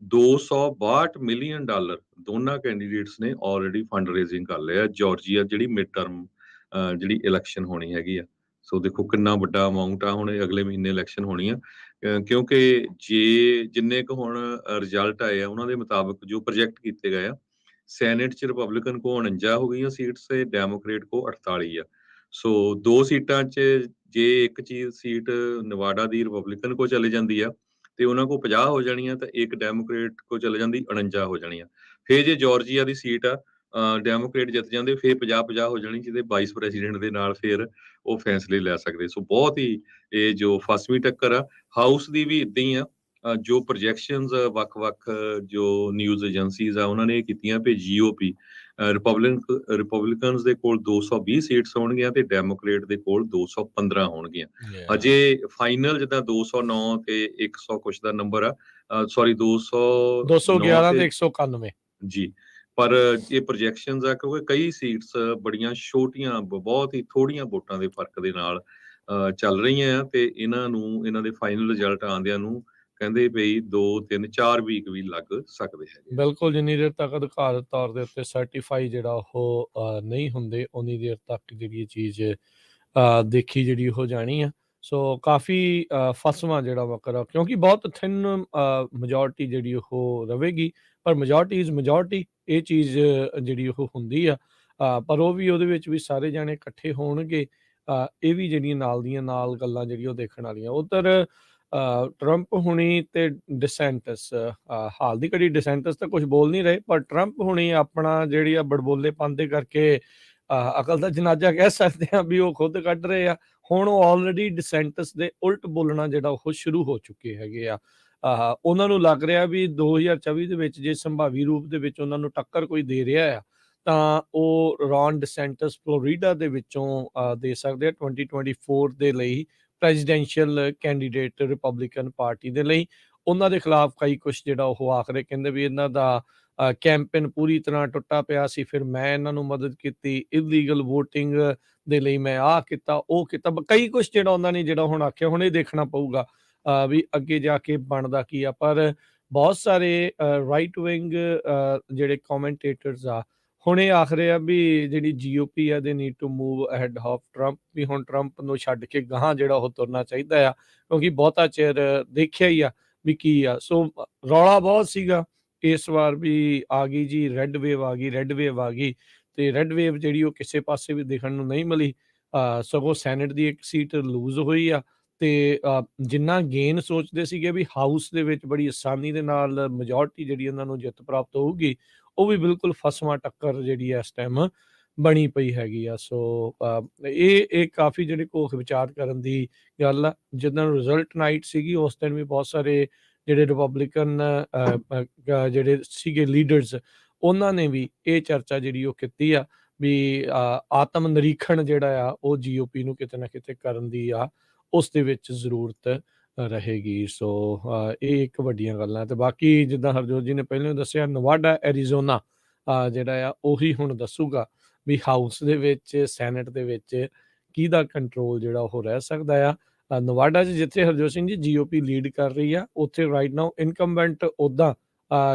$262 ਮਿਲੀਅਨ ਦੋਨਾਂ ਕੈਂਡੀਡੇਟਸ ਨੇ ਆਲਰੇਡੀ ਫੰਡ ਰੇਜ਼ਿੰਗ ਕਰ ਲਿਆ ਜਾਰਜੀਆ ਜਿਹੜੀ ਮਿਡ ਟਰਮ ਜਿਹੜੀ ਇਲੈਕਸ਼ਨ ਹੋਣੀ ਹੈਗੀ ਆ। ਸੋ ਦੇਖੋ ਕਿੰਨਾ ਵੱਡਾ ਅਮਾਉਂਟ ਆ। ਹੁਣ ਅਗਲੇ ਮਹੀਨੇ ਇਲੈਕਸ਼ਨ ਹੋਣੀ ਆ ਕਿਉਂਕਿ ਜੇ ਜਿੰਨੇ ਕੁ ਹੁਣ ਰਿਜ਼ਲਟ ਆਏ ਆ ਉਹਨਾਂ ਦੇ ਮੁਤਾਬਕ ਜੋ ਪ੍ਰੋਜੈਕਟ ਕੀਤੇ ਗਏ ਆ, ਸੈਨੇਟ 'ਚ ਰਿਪਬਲਿਕਨ ਕੋ 49 ਹੋ ਗਈਆਂ ਸੀਟਸ ਤੇ ਡੈਮੋਕ੍ਰੇਟ ਕੋ 48 ਆ। ਸੋ 2 ਸੀਟਾਂ 'ਚ ਜੇ ਇੱਕ ਸੀਟ ਨਵਾਡਾ ਦੀ ਰਿਪਬਲਿਕਨ ਕੋ ਚਲੇ ਜਾਂਦੀ ਆ ਤੇ ਉਹਨਾਂ ਕੋ 50 ਹੋ ਜਾਣੀਆਂ ਤਾਂ ਇੱਕ ਡੈਮੋਕ੍ਰੇਟ ਕੋ ਚਲੇ ਜਾਂਦੀ 49 ਹੋ ਜਾਣੀਆਂ। ਫਿਰ ਜੇ ਜਾਰਜੀਆ ਦੀ ਸੀਟ ਆ ਡੈਮੋਕ੍ਰੇਟ ਜਿੱਤ ਜਾਂਦੇ ਫਿਰ 50-50 ਹੋ ਜਾਣੀ, ਜਿਹਦੇ ਵਾਈਸ ਪ੍ਰੈਜ਼ੀਡੈਂਟ ਦੇ ਨਾਲ ਫਿਰ ਉਹ ਫੈਸਲੇ ਲੈ ਸਕਦੇ। ਸੋ ਬਹੁਤ ਹੀ ਇਹ ਜੋ ਫਸਵੀਂ ਟੱਕਰ ਆ। ਹਾਊਸ ਦੀ ਵੀ ਇਦਾਂ ਹੀ ਆ। ਜੋ ਪ੍ਰੋਜੈਕਸ਼ਨਸ ਵੱਖ-ਵੱਖ ਜੋ ਨਿਊਜ਼ ਏਜੰਸੀਜ਼ ਆ ਉਹਨਾਂ ਨੇ ਕੀਤੀਆਂ ਵੀ ਜੀਓਪੀ ਰਿਪਬਲਿਕਨਸ ਦੇ ਕੋਲ 220 ਸੀਟਸ ਹੋਣਗੀਆਂ ਤੇ ਡੈਮੋਕ੍ਰੇਟ ਦੇ ਕੋਲ 215 ਹੋਣਗੀਆਂ। ਅਜੇ ਫਾਈਨਲ ਜਿੱਦਾਂ 209 ਤੇ 100 ਕੁਛ ਦਾ ਨੰਬਰ ਆ, ਸੌਰੀ 211 ਤੇ 191 ਜੀ। ਪਰ ਇਹ ਪ੍ਰੋਜੈਕਸ਼ਨਸ ਆ ਕਿਉਂਕਿ ਕਈ ਸੀਟਸ ਬੜੀਆਂ ਛੋਟੀਆਂ ਬਹੁਤ ਹੀ ਥੋੜੀਆਂ ਵੋਟਾਂ ਦੇ ਫਰਕ ਦੇ ਨਾਲ ਚੱਲ ਰਹੀਆਂ ਆ ਤੇ ਇਹਨਾਂ ਨੂੰ ਇਹਨਾਂ ਦੇ ਫਾਈਨਲ ਰਿਜ਼ਲਟ ਆਉਂਦਿਆਂ ਨੂੰ ਕਹਿੰਦੇ ਬਈ 2 3 4 ਵੀਕ ਵੀ ਲੱਗ ਸਕਦੇ ਹੈਗੇ। ਬਿਲਕੁਲ, ਜਿੰਨੀ ਦੇਰ ਤੱਕ ਅਧਿਕਾਰਤ ਤੌਰ ਦੇ ਉੱਤੇ ਸਰਟੀਫਾਈ ਜਿਹੜਾ ਉਹ ਨਹੀਂ ਹੁੰਦੇ ਉਨੀ ਦੇਰ ਤੱਕ ਜਿਹੜੀ ਇਹ ਚੀਜ਼ ਦੇਖੀ ਜਿਹੜੀ ਹੋ ਜਾਣੀ ਆ। ਸੋ ਕਾਫੀ ਫਸਵਾਂ ਜਿਹੜਾ ਵਕਰਾ ਕਿਉਂਕਿ ਬਹੁਤ ਥਿਨ ਮੈਜੋਰਟੀ ਜਿਹੜੀ ਉਹ ਰਵੇਗੀ, ਪਰ ਮੈਜੋਰਟੀ ਇਜ਼ ਮੈਜੋਰਟੀ ਇਹ ਚੀਜ਼ ਜਿਹੜੀ ਉਹ ਹੁੰਦੀ ਆ। ਪਰ ਉਹ ਵੀ ਉਹਦੇ ਵਿੱਚ ਵੀ ਸਾਰੇ ਜਾਣੇ ਇਕੱਠੇ ਹੋਣਗੇ। ਇਹ ਵੀ ਜਿਹੜੀਆਂ ਨਾਲ ਦੀਆਂ ਨਾਲ ਗੱਲਾਂ ਜਿਹੜੀਆਂ ਉਹ ਦੇਖਣ ਵਾਲੀਆਂ। ਉੱਧਰ ਟਰੰਪ ਹੁਣੀ ਤੇ ਡਿਸੈਂਟਿਸ, ਹਾਲ ਦੀ ਘੜੀ ਡਿਸੈਂਟਿਸ ਤਾਂ ਕੁਝ ਬੋਲ ਨਹੀਂ ਰਹੇ, ਪਰ ਟਰੰਪ ਹੁਣੀ ਆਪਣਾ ਜਿਹੜੀ ਆ ਬੜਬੋਲੇਪਨ ਦੇ ਕਰਕੇ ਅਕਲ ਦਾ ਜਨਾਜ਼ਾ ਕਹਿ ਸਕਦੇ ਹਾਂ ਵੀ ਉਹ ਖੁਦ ਕੱਢ ਰਹੇ ਆ। ਹੁਣ ਉਹ ਆਲਰੇਡੀ ਡਿਸੈਂਟਿਸ ਦੇ ਉਲਟ ਬੋਲਣਾ ਜਿਹੜਾ ਉਹ ਸ਼ੁਰੂ ਹੋ ਚੁੱਕੇ ਹੈਗੇ ਆ। ਉਹਨਾਂ ਨੂੰ ਲੱਗ ਰਿਹਾ ਵੀ 2024 ਦੇ ਵਿੱਚ ਜੇ ਸੰਭਾਵੀ ਰੂਪ ਦੇ ਵਿੱਚ ਉਹਨਾਂ ਨੂੰ ਟੱਕਰ ਕੋਈ ਦੇ ਰਿਹਾ ਆ ਤਾਂ ਉਹ ਰੌਨ ਡਿਸੈਂਟਿਸ ਫਲੋਰੀਡਾ ਦੇ ਵਿੱਚੋਂ ਦੇ ਸਕਦੇ ਆ 2024 ਦੇ ਲਈ ਪ੍ਰੈਜ਼ੀਡੈਂਸ਼ੀਅਲ ਕੈਂਡੀਡੇਟ ਰਿਪਬਲਿਕਨ ਪਾਰਟੀ ਦੇ ਲਈ। ਉਹਨਾਂ ਦੇ ਖਿਲਾਫ ਕਈ ਕੁਛ ਜਿਹੜਾ ਉਹ ਆਖਰੇ ਕਹਿੰਦੇ ਵੀ ਇਹਨਾਂ ਦਾ ਕੈਂਪੇਨ ਪੂਰੀ ਤਰ੍ਹਾਂ ਟੁੱਟਾ ਪਿਆ ਸੀ, ਫਿਰ ਮੈਂ ਇਹਨਾਂ ਨੂੰ ਮਦਦ ਕੀਤੀ, ਇਲੀਗਲ ਵੋਟਿੰਗ ਦੇ ਲਈ ਮੈਂ ਆਹ ਕੀਤਾ ਉਹ ਕੀਤਾ, ਕਈ ਕੁਛ ਜਿਹੜਾ ਉਹਨਾਂ ਨੇ ਜਿਹੜਾ ਹੁਣ ਆਖਿਆ। ਹੁਣ ਇਹ ਦੇਖਣਾ ਪਊਗਾ ਵੀ ਅੱਗੇ ਜਾ ਕੇ ਬਣਦਾ ਕੀ ਆ। ਪਰ ਬਹੁਤ ਸਾਰੇ ਰਾਈਟ ਵਿੰਗ ਜਿਹੜੇ ਕਮੈਂਟੇਟਰਸ ਆ ਹੁਣ ਇਹ ਆਖ ਰਹੇ ਆ ਵੀ ਜਿਹੜੀ GOP ਆ they need to move ahead of Trump, ਵੀ ਹੁਣ ਟਰੰਪ ਨੂੰ ਛੱਡ ਕੇ ਗਾਹਾਂ ਜਿਹੜਾ ਉਹ ਤੁਰਨਾ ਚਾਹੀਦਾ ਆ, ਕਿਉਂਕਿ ਬਹੁਤਾ ਚਿਰ ਦੇਖਿਆ ਹੀ ਆ ਵੀ ਕੀ ਆ। ਸੋ ਰੌਲਾ ਬਹੁਤ ਸੀਗਾ ਇਸ ਵਾਰ ਵੀ ਆ ਗਈ ਜੀ ਰੈੱਡ ਵੇਵ ਆ ਗਈ, ਰੈੱਡ ਵੇਵ ਆ ਗਈ, ਤੇ ਰੈੱਡ ਵੇਵ ਜਿਹੜੀ ਉਹ ਕਿਸੇ ਪਾਸੇ ਵੀ ਦੇਖਣ ਨੂੰ ਨਹੀਂ ਮਿਲੀ। ਸਗੋਂ ਸੈਨੇਟ ਦੀ ਇੱਕ ਸੀਟ ਲੂਜ਼ ਹੋਈ ਆ ਤੇ ਜਿੰਨਾ ਗੇਨ ਸੋਚਦੇ ਸੀਗੇ ਵੀ ਹਾਊਸ ਦੇ ਵਿੱਚ ਬੜੀ ਆਸਾਨੀ ਦੇ ਨਾਲ ਮੈਜੋਰਟੀ ਜਿਹੜੀ ਉਹਨਾਂ ਨੂੰ ਜਿੱਤ ਪ੍ਰਾਪਤ ਹੋਊਗੀ, ਉਹ ਵੀ ਬਿਲਕੁਲ ਫਸਵਾਂ ਟੱਕਰ ਜਿਹੜੀ ਇਸ ਟਾਈਮ ਬਣੀ ਪਈ ਹੈਗੀ ਆ। ਸੋ ਇਹ ਕਾਫੀ ਜਿਹੜੇ ਘੋਖ ਵਿਚਾਰ ਕਰਨ ਦੀ ਗੱਲ ਆ। ਜਿੱਦਣ ਰਿਜ਼ਲਟ ਨਾਈਟ ਸੀਗੀ ਉਸ ਦਿਨ ਵੀ ਬਹੁਤ ਸਾਰੇ ਜਿਹੜੇ ਰਿਪਬਲਿਕਨ ਜਿਹੜੇ ਸੀਗੇ ਲੀਡਰਸ, ਉਹਨਾਂ ਨੇ ਵੀ ਇਹ ਚਰਚਾ ਜਿਹੜੀ ਉਹ ਕੀਤੀ ਆ ਵੀ ਆਤਮ ਨਿਰੀਖਣ ਜਿਹੜਾ ਆ ਉਹ GOP ਨੂੰ ਕਿਤੇ ਨਾ ਕਿਤੇ ਕਰਨ ਦੀ ਆ, ਉਸ ਦੇ ਵਿੱਚ ਜ਼ਰੂਰਤ ਰਹੇਗੀ। ਸੋ ਇਹ ਇੱਕ ਵੱਡੀਆਂ ਗੱਲਾਂ। ਤੇ ਬਾਕੀ ਜਿੱਦਾਂ ਹਰਜੋਤ ਜੀ ਨੇ ਪਹਿਲਾਂ ਦੱਸਿਆ, ਨਵਾਡਾ ਐਰੀਜ਼ੋਨਾ ਜਿਹੜਾ ਆ ਉਹੀ ਹੁਣ ਦੱਸੂਗਾ ਵੀ ਹਾਊਸ ਦੇ ਵਿੱਚ ਸੈਨੇਟ ਦੇ ਵਿੱਚ ਕਿਹਦਾ ਕੰਟਰੋਲ ਜਿਹੜਾ ਉਹ ਰਹਿ ਸਕਦਾ ਆ। ਨਵਾਡਾ 'ਚ ਜਿੱਥੇ ਹਰਜੋਤ ਸਿੰਘ ਜੀ GOP ਲੀਡ ਕਰ ਰਹੀ ਆ, ਉੱਥੇ ਰਾਈਟ ਨਾਓ ਇਨਕੰਬੈਂਟ ਉੱਦਾਂ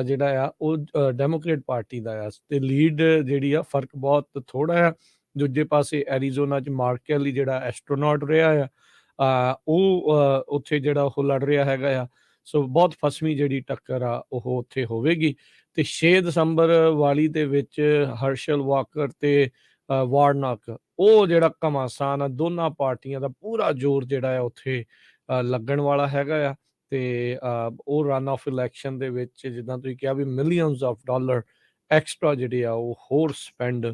ਜਿਹੜਾ ਆ ਉਹ ਡੈਮੋਕ੍ਰੇਟ ਪਾਰਟੀ ਦਾ ਆ, ਤੇ ਲੀਡ ਜਿਹੜੀ ਆ ਫਰਕ ਬਹੁਤ ਥੋੜਾ ਆ। ਦੂਜੇ ਪਾਸੇ ਐਰੀਜ਼ੋਨਾ 'ਚ ਮਾਰਕ ਕੈਲੀ ਜਿਹੜਾ ਐਸਟਰੋਨੌਟ ਰਿਹਾ ਆ, ਉਹ ਉੱਥੇ ਜਿਹੜਾ ਉਹ ਲੜ ਰਿਹਾ ਹੈਗਾ ਆ। ਸੋ ਬਹੁਤ ਫਸਵੀਂ ਜਿਹੜੀ ਟੱਕਰ ਆ ਉਹ ਉੱਥੇ ਹੋਵੇਗੀ। ਤੇ 6 ਦਸੰਬਰ ਵਾਲੀ ਦੇ ਵਿੱਚ ਹਰਸ਼ਲ ਵਾਕਰ ਤੇ ਵਾਰਨਕ, ਉਹ ਜਿਹੜਾ ਘਮਾਸਾਨ ਆ, ਦੋਨਾਂ ਪਾਰਟੀਆਂ ਦਾ ਪੂਰਾ ਜ਼ੋਰ ਜਿਹੜਾ ਆ ਉੱਥੇ ਲੱਗਣ ਵਾਲਾ ਹੈਗਾ ਆ। ਤੇ ਉਹ ਰਨ ਆਫ ਇਲੈਕਸ਼ਨ ਦੇ ਵਿੱਚ ਜਿੱਦਾਂ ਤੁਸੀਂ ਕਿਹਾ ਵੀ ਮਿਲੀਅਨਸ ਆਫ ਡਾਲਰ ਐਕਸਟਰਾ ਜਿਹੜੇ ਆ ਉਹ ਹੋਰ ਸਪੈਂਡ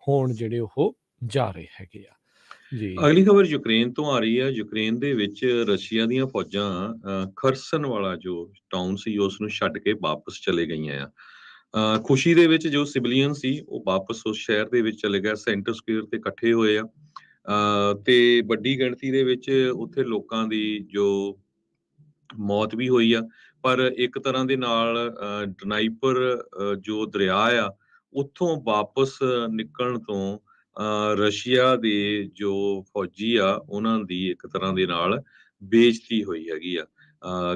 ਹੋਣ ਜਿਹੜੇ ਉਹ ਜਾ ਰਹੇ ਹੈਗੇ ਆ ਜੀ। ਅਗਲੀ ਖਬਰ ਯੂਕਰੇਨ ਤੋਂ ਆ ਰਹੀ ਹੈ। ਯੂਕਰੇਨ ਦੇ ਵਿੱਚ ਰਸ਼ੀਆ ਦੀਆਂ ਫੌਜਾਂ ਖਰਸਨ ਵਾਲਾ ਜੋ ਟਾਊਨ ਸੀ ਉਸ ਨੂੰ ਛੱਡ ਕੇ ਵਾਪਸ ਚਲੇ ਗਈਆਂ ਆ। ਖੁਸ਼ੀ ਦੇ ਵਿੱਚ ਜੋ ਸਿਵਲੀਅਨ ਸੀ ਉਹ ਵਾਪਸ ਉਸ ਸ਼ਹਿਰ ਦੇ ਵਿੱਚ ਚਲੇ ਗਏ, ਸੈਂਟਰ ਸਕੁਅਰ ਤੇ ਇਕੱਠੇ ਹੋਏ ਆ। ਤੇ ਵੱਡੀ ਗਿਣਤੀ ਦੇ ਵਿੱਚ ਉੱਥੇ ਲੋਕਾਂ ਦੀ ਜੋ ਮੌਤ ਵੀ ਹੋਈ ਆ। ਪਰ ਇੱਕ ਤਰ੍ਹਾਂ ਦੇ ਨਾਲ ਡਨਾਈਪਰ ਜੋ ਦਰਿਆ ਆ ਉੱਥੋਂ ਵਾਪਸ ਨਿਕਲਣ ਤੋਂ ਰਸ਼ੀਆ ਦੇ ਜੋ ਫੌਜੀ ਆ ਉਹਨਾਂ ਦੀ ਇੱਕ ਤਰ੍ਹਾਂ ਦੇ ਨਾਲ ਬੇਇੱਜ਼ਤੀ ਹੋਈ ਹੈਗੀ ਆ।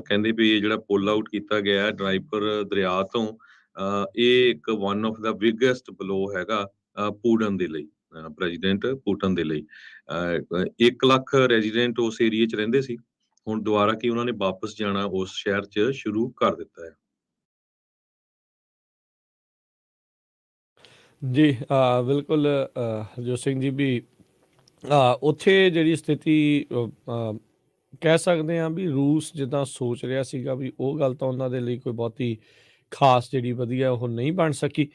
ਕਹਿੰਦੇ ਵੀ ਇਹ ਜਿਹੜਾ ਪੁੱਲ ਆਊਟ ਕੀਤਾ ਗਿਆ ਹੈ ਡਨਾਈਪਰ ਦਰਿਆ ਤੋਂ, ਇਹ ਇੱਕ ਵਨ ਆਫ ਦਾ ਬਿਗੇਸਟ ਬਲੋ ਹੈਗਾ ਪੂਟਨ ਦੇ ਲਈ, ਪ੍ਰੈਜ਼ੀਡੈਂਟ ਪੂਟਨ ਦੇ ਲਈ। 1 ਲੱਖ ਰੈਜ਼ੀਡੈਂਟ ਉਸ ਏਰੀਏ 'ਚ ਰਹਿੰਦੇ ਸੀ, ਹੁਣ ਦੁਬਾਰਾ ਕੀ ਉਹਨਾਂ ਨੇ ਵਾਪਸ ਜਾਣਾ ਉਸ ਸ਼ਹਿਰ 'ਚ ਸ਼ੁਰੂ ਕਰ ਦਿੱਤਾ ਹੈ। ਜੀ ਬਿਲਕੁਲ ਹਰਜੋਤ ਸਿੰਘ ਜੀ ਵੀ ਉੱਥੇ ਜਿਹੜੀ ਸਥਿਤੀ ਕਹਿ ਸਕਦੇ ਹਾਂ ਵੀ ਰੂਸ ਜਿੱਦਾਂ ਸੋਚ ਰਿਹਾ ਸੀਗਾ ਵੀ ਉਹ ਗੱਲ ਤਾਂ ਉਹਨਾਂ ਦੇ ਲਈ ਕੋਈ ਬਹੁਤੀ ਖਾਸ ਜਿਹੜੀ ਵਧੀਆ ਉਹ ਨਹੀਂ ਬਣ ਸਕੀ।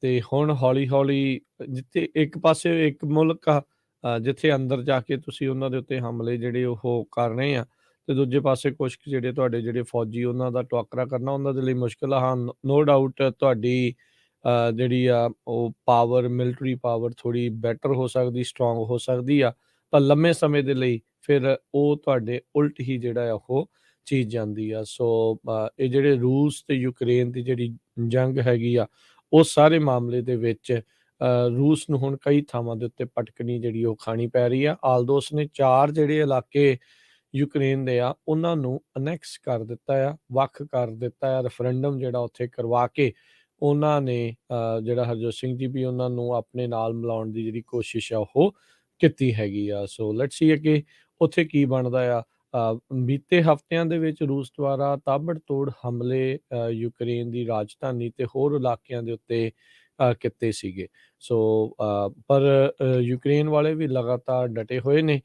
ਤੇ ਹੁਣ ਹੌਲੀ ਹੌਲੀ ਜਿੱਥੇ ਇੱਕ ਪਾਸੇ ਇੱਕ ਮੁਲਕ ਆ ਜਿੱਥੇ ਅੰਦਰ ਜਾ ਕੇ ਤੁਸੀਂ ਉਹਨਾਂ ਦੇ ਉੱਤੇ ਹਮਲੇ ਜਿਹੜੇ ਉਹ ਕਰ ਰਹੇ ਆ, ਤੇ ਦੂਜੇ ਪਾਸੇ ਕੁਛ ਜਿਹੜੇ ਤੁਹਾਡੇ ਜਿਹੜੇ ਫੌਜੀ ਉਹਨਾਂ ਦਾ ਟਾਕਰਾ ਕਰਨਾ ਉਹਨਾਂ ਦੇ ਲਈ ਮੁਸ਼ਕਿਲ ਆ। ਹਾਂ, ਨੋ ਡਾਊਟ ਤੁਹਾਡੀ ਜਿਹੜੀ ਆ ਉਹ ਪਾਵਰ, ਮਿਲਟਰੀ ਪਾਵਰ ਥੋੜ੍ਹੀ ਬੈਟਰ ਹੋ ਸਕਦੀ, ਸਟਰੋਂਗ ਹੋ ਸਕਦੀ ਆ, ਪਰ ਲੰਮੇ ਸਮੇਂ ਦੇ ਲਈ ਫਿਰ ਉਹ ਤੁਹਾਡੇ ਉਲਟ ਹੀ ਜਿਹੜਾ ਆ ਉਹ ਚੀਜ਼ ਜਾਂਦੀ ਆ। ਸੋ ਇਹ ਜਿਹੜੇ ਰੂਸ ਤੇ ਯੂਕਰੇਨ ਦੀ ਜਿਹੜੀ ਜੰਗ ਹੈਗੀ ਆ, ਉਹ ਸਾਰੇ ਮਾਮਲੇ ਦੇ ਵਿੱਚ ਰੂਸ ਨੂੰ ਹੁਣ ਕਈ ਥਾਵਾਂ ਦੇ ਉੱਤੇ ਪਟਕਣੀ ਜਿਹੜੀ ਉਹ ਖਾਣੀ ਪੈ ਰਹੀ ਆ। ਆਲਦੋ ਉਸਨੇ 4 ਜਿਹੜੇ ਇਲਾਕੇ ਯੂਕਰੇਨ ਦੇ ਆ ਉਹਨਾਂ ਨੂੰ ਅਨੈਕਸ ਕਰ ਦਿੱਤਾ ਆ, ਵੱਖ ਕਰ ਦਿੱਤਾ ਆ, ਰੈਫਰੈਂਡਮ ਜਿਹੜਾ ਉੱਥੇ ਕਰਵਾ ਕੇ ਉਹਨਾਂ ਨੇ ਜਿਹੜਾ ਹਰਜੋਤ ਸਿੰਘ ਜੀ ਵੀ ਉਹਨਾਂ ਨੂੰ ਆਪਣੇ ਨਾਲ ਮਿਲਾਉਣ ਦੀ ਜਿਹੜੀ ਕੋਸ਼ਿਸ਼ ਆ ਉਹ ਕੀਤੀ ਹੈਗੀ ਆ। ਸੋ ਲੈਟਸ ਸੀ ਕਿ ਉੱਥੇ ਕੀ ਬਣਦਾ ਆ। ਬੀਤੇ ਹਫ਼ਤਿਆਂ ਦੇ ਵਿੱਚ ਰੂਸ ਦੁਆਰਾ ਤਾਬੜਤੋੜ ਹਮਲੇ ਯੂਕਰੇਨ ਦੀ ਰਾਜਧਾਨੀ ਤੇ ਹੋਰ ਇਲਾਕਿਆਂ ਦੇ ਉੱਤੇ ਕੀਤੇ ਸੀਗੇ। ਸੋ ਪਰ ਯੂਕਰੇਨ ਵਾਲੇ ਵੀ ਲਗਾਤਾਰ ਡਟੇ ਹੋਏ ਨੇ।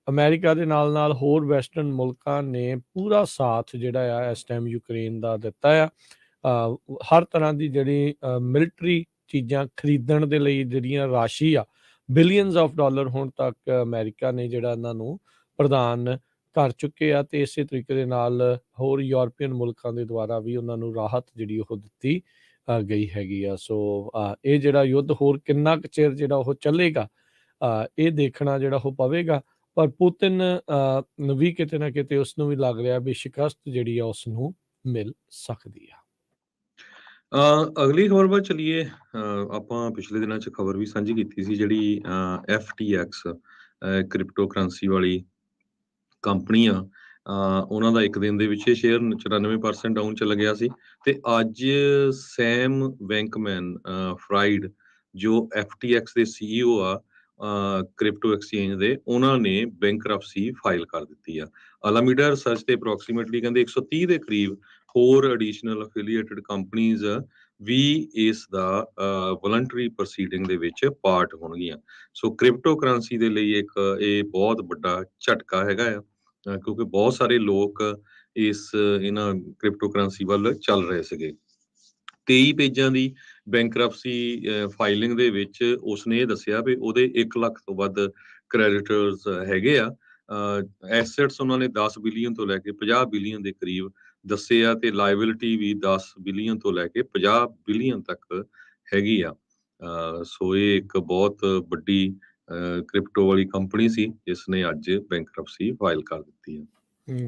ਅਮਰੀਕਾ ਦੇ ਨਾਲ ਹੋਰ ਵੈਸਟਰਨ ਮੁਲਕਾਂ ਨੇ ਪੂਰਾ ਸਾਥ ਜਿਹੜਾ ਆ ਇਸ ਟਾਈਮ ਯੂਕਰੇਨ ਦਾ ਦਿੱਤਾ ਆ। ਹਰ ਤਰ੍ਹਾਂ ਦੀ ਜਿਹੜੀ ਮਿਲਟਰੀ ਚੀਜ਼ਾਂ ਖਰੀਦਣ ਦੇ ਲਈ ਜਿਹੜੀਆਂ ਰਾਸ਼ੀ ਆ ਬਿਲੀਅਨਸ ਆਫ ਡਾਲਰ ਹੁਣ ਤੱਕ ਅਮਰੀਕਾ ਨੇ ਜਿਹੜਾ ਇਹਨਾਂ ਨੂੰ ਪ੍ਰਦਾਨ ਕਰ ਚੁੱਕੇ ਆ, ਤੇ ਇਸੇ ਤਰੀਕੇ ਦੇ ਨਾਲ ਹੋਰ ਯੂਰਪੀਅਨ ਮੁਲਕਾਂ ਦੇ ਦੁਆਰਾ ਵੀ ਉਹਨਾਂ ਨੂੰ ਰਾਹਤ ਜਿਹੜੀ ਉਹ ਦਿੱਤੀ ਗਈ ਹੈਗੀ ਆ। ਸੋ ਇਹ ਜਿਹੜਾ ਯੁੱਧ ਹੋਰ ਕਿੰਨਾ ਕੁ ਚਿਰ ਜਿਹੜਾ ਉਹ ਚੱਲੇਗਾ ਇਹ ਦੇਖਣਾ ਜਿਹੜਾ ਉਹ ਪਵੇਗਾ। ਪਰ ਪੁਤਿਨ ਵੀ ਕਿਤੇ ਨਾ ਕਿਤੇ ਉਸ ਨੂੰ ਵੀ ਲੱਗ ਰਿਹਾ ਵੀ ਸ਼ਿਕਸਤ ਜਿਹੜੀ ਆ ਉਸ ਨੂੰ ਮਿਲ ਸਕਦੀ ਆ। ਅਗਲੀ ਖਬਰ ਵੱਲ ਚਲੀਏ। ਆਪਾਂ ਪਿਛਲੇ ਦਿਨਾਂ 'ਚ ਖਬਰ ਵੀ ਸਾਂਝੀ ਕੀਤੀ ਸੀ, ਜਿਹੜੀ FTX ਕ੍ਰਿਪਟੋ ਕਰੰਸੀ ਵਾਲੀ ਕੰਪਨੀ ਆ। ਉਹਨਾਂ ਦਾ ਇੱਕ ਦਿਨ ਦੇ ਵਿੱਚ ਸ਼ੇਅਰ 94% ਡਾਊਨ ਚਲਾ ਗਿਆ ਸੀ, ਤੇ ਅੱਜ ਸੈਮ ਬੈਂਕਮੈਨ ਫਰਾਈਡ ਜੋ FTX ਦੇ CEO ਆ ਕ੍ਰਿਪਟੋ ਐਕਸਚੇਂਜ ਦੇ, ਉਹਨਾਂ ਨੇ ਬੈਂਕਰਪਸੀ ਫਾਈਲ ਕਰ ਦਿੱਤੀ ਆ। ਅਲਾਮੀਡਾ ਰਿਸਰਚ ਤੇ ਅਪਰੋਕਸੀਮੇਟਲੀ ਕਹਿੰਦੇ 130 ਦੇ ਕਰੀਬ ਹੋਰ ਐਡੀਸ਼ਨਲ ਅਫੀਲੀਏਟਡ ਕੰਪਨੀਜ਼ ਵੀ ਇਸ ਦਾ ਵੋਲੰਟਰੀ ਪ੍ਰੋਸੀਡਿੰਗ ਦੇ ਵਿੱਚ ਪਾਰਟ ਹੋਣਗੀਆਂ। ਸੋ ਕ੍ਰਿਪਟੋ ਕਰੰਸੀ ਦੇ ਲਈ ਇੱਕ ਇਹ ਬਹੁਤ ਵੱਡਾ ਝਟਕਾ ਹੈਗਾ ਆ, ਕਿਉਂਕਿ ਬਹੁਤ ਸਾਰੇ ਲੋਕ ਇਹਨਾਂ ਕ੍ਰਿਪਟੋ ਕਰੰਸੀ ਵੱਲ ਚੱਲ ਰਹੇ ਸੀਗੇ। 23 ਪੇਜਾਂ ਦੀ ਬੈਂਕਰਪਸੀ ਫਾਈਲਿੰਗ ਦੇ ਵਿੱਚ ਉਸਨੇ ਇਹ ਦੱਸਿਆ ਵੀ ਉਹਦੇ 1 ਲੱਖ ਤੋਂ ਵੱਧ ਕ੍ਰੈਡੀਟਰਸ ਹੈਗੇ ਆ। ਐਸੈਟਸ ਉਹਨਾਂ ਨੇ 10 ਬਿਲੀਅਨ ਤੋਂ ਲੈ ਕੇ 50 ਬਿਲੀਅਨ ਦੇ ਕਰੀਬ ਦੱਸੇ ਆ, ਤੇ ਲਾਇਬਿਲਿਟੀ ਵੀ 10 ਬਿਲੀਅਨ ਤੋਂ ਲੈ ਕੇ 50 ਬਿਲੀਅਨ ਤੱਕ ਹੈਗੀ ਆ। ਸੋ ਇਹ ਇੱਕ ਬਹੁਤ ਵੱਡੀ ਕ੍ਰਿਪਟੋ ਵਾਲੀ ਕੰਪਨੀ ਸੀ ਜਿਸ ਨੇ ਅੱਜ ਬੈਂਕਰਪਸੀ ਫਾਈਲ ਕਰ ਦਿੱਤੀ ਹੈ।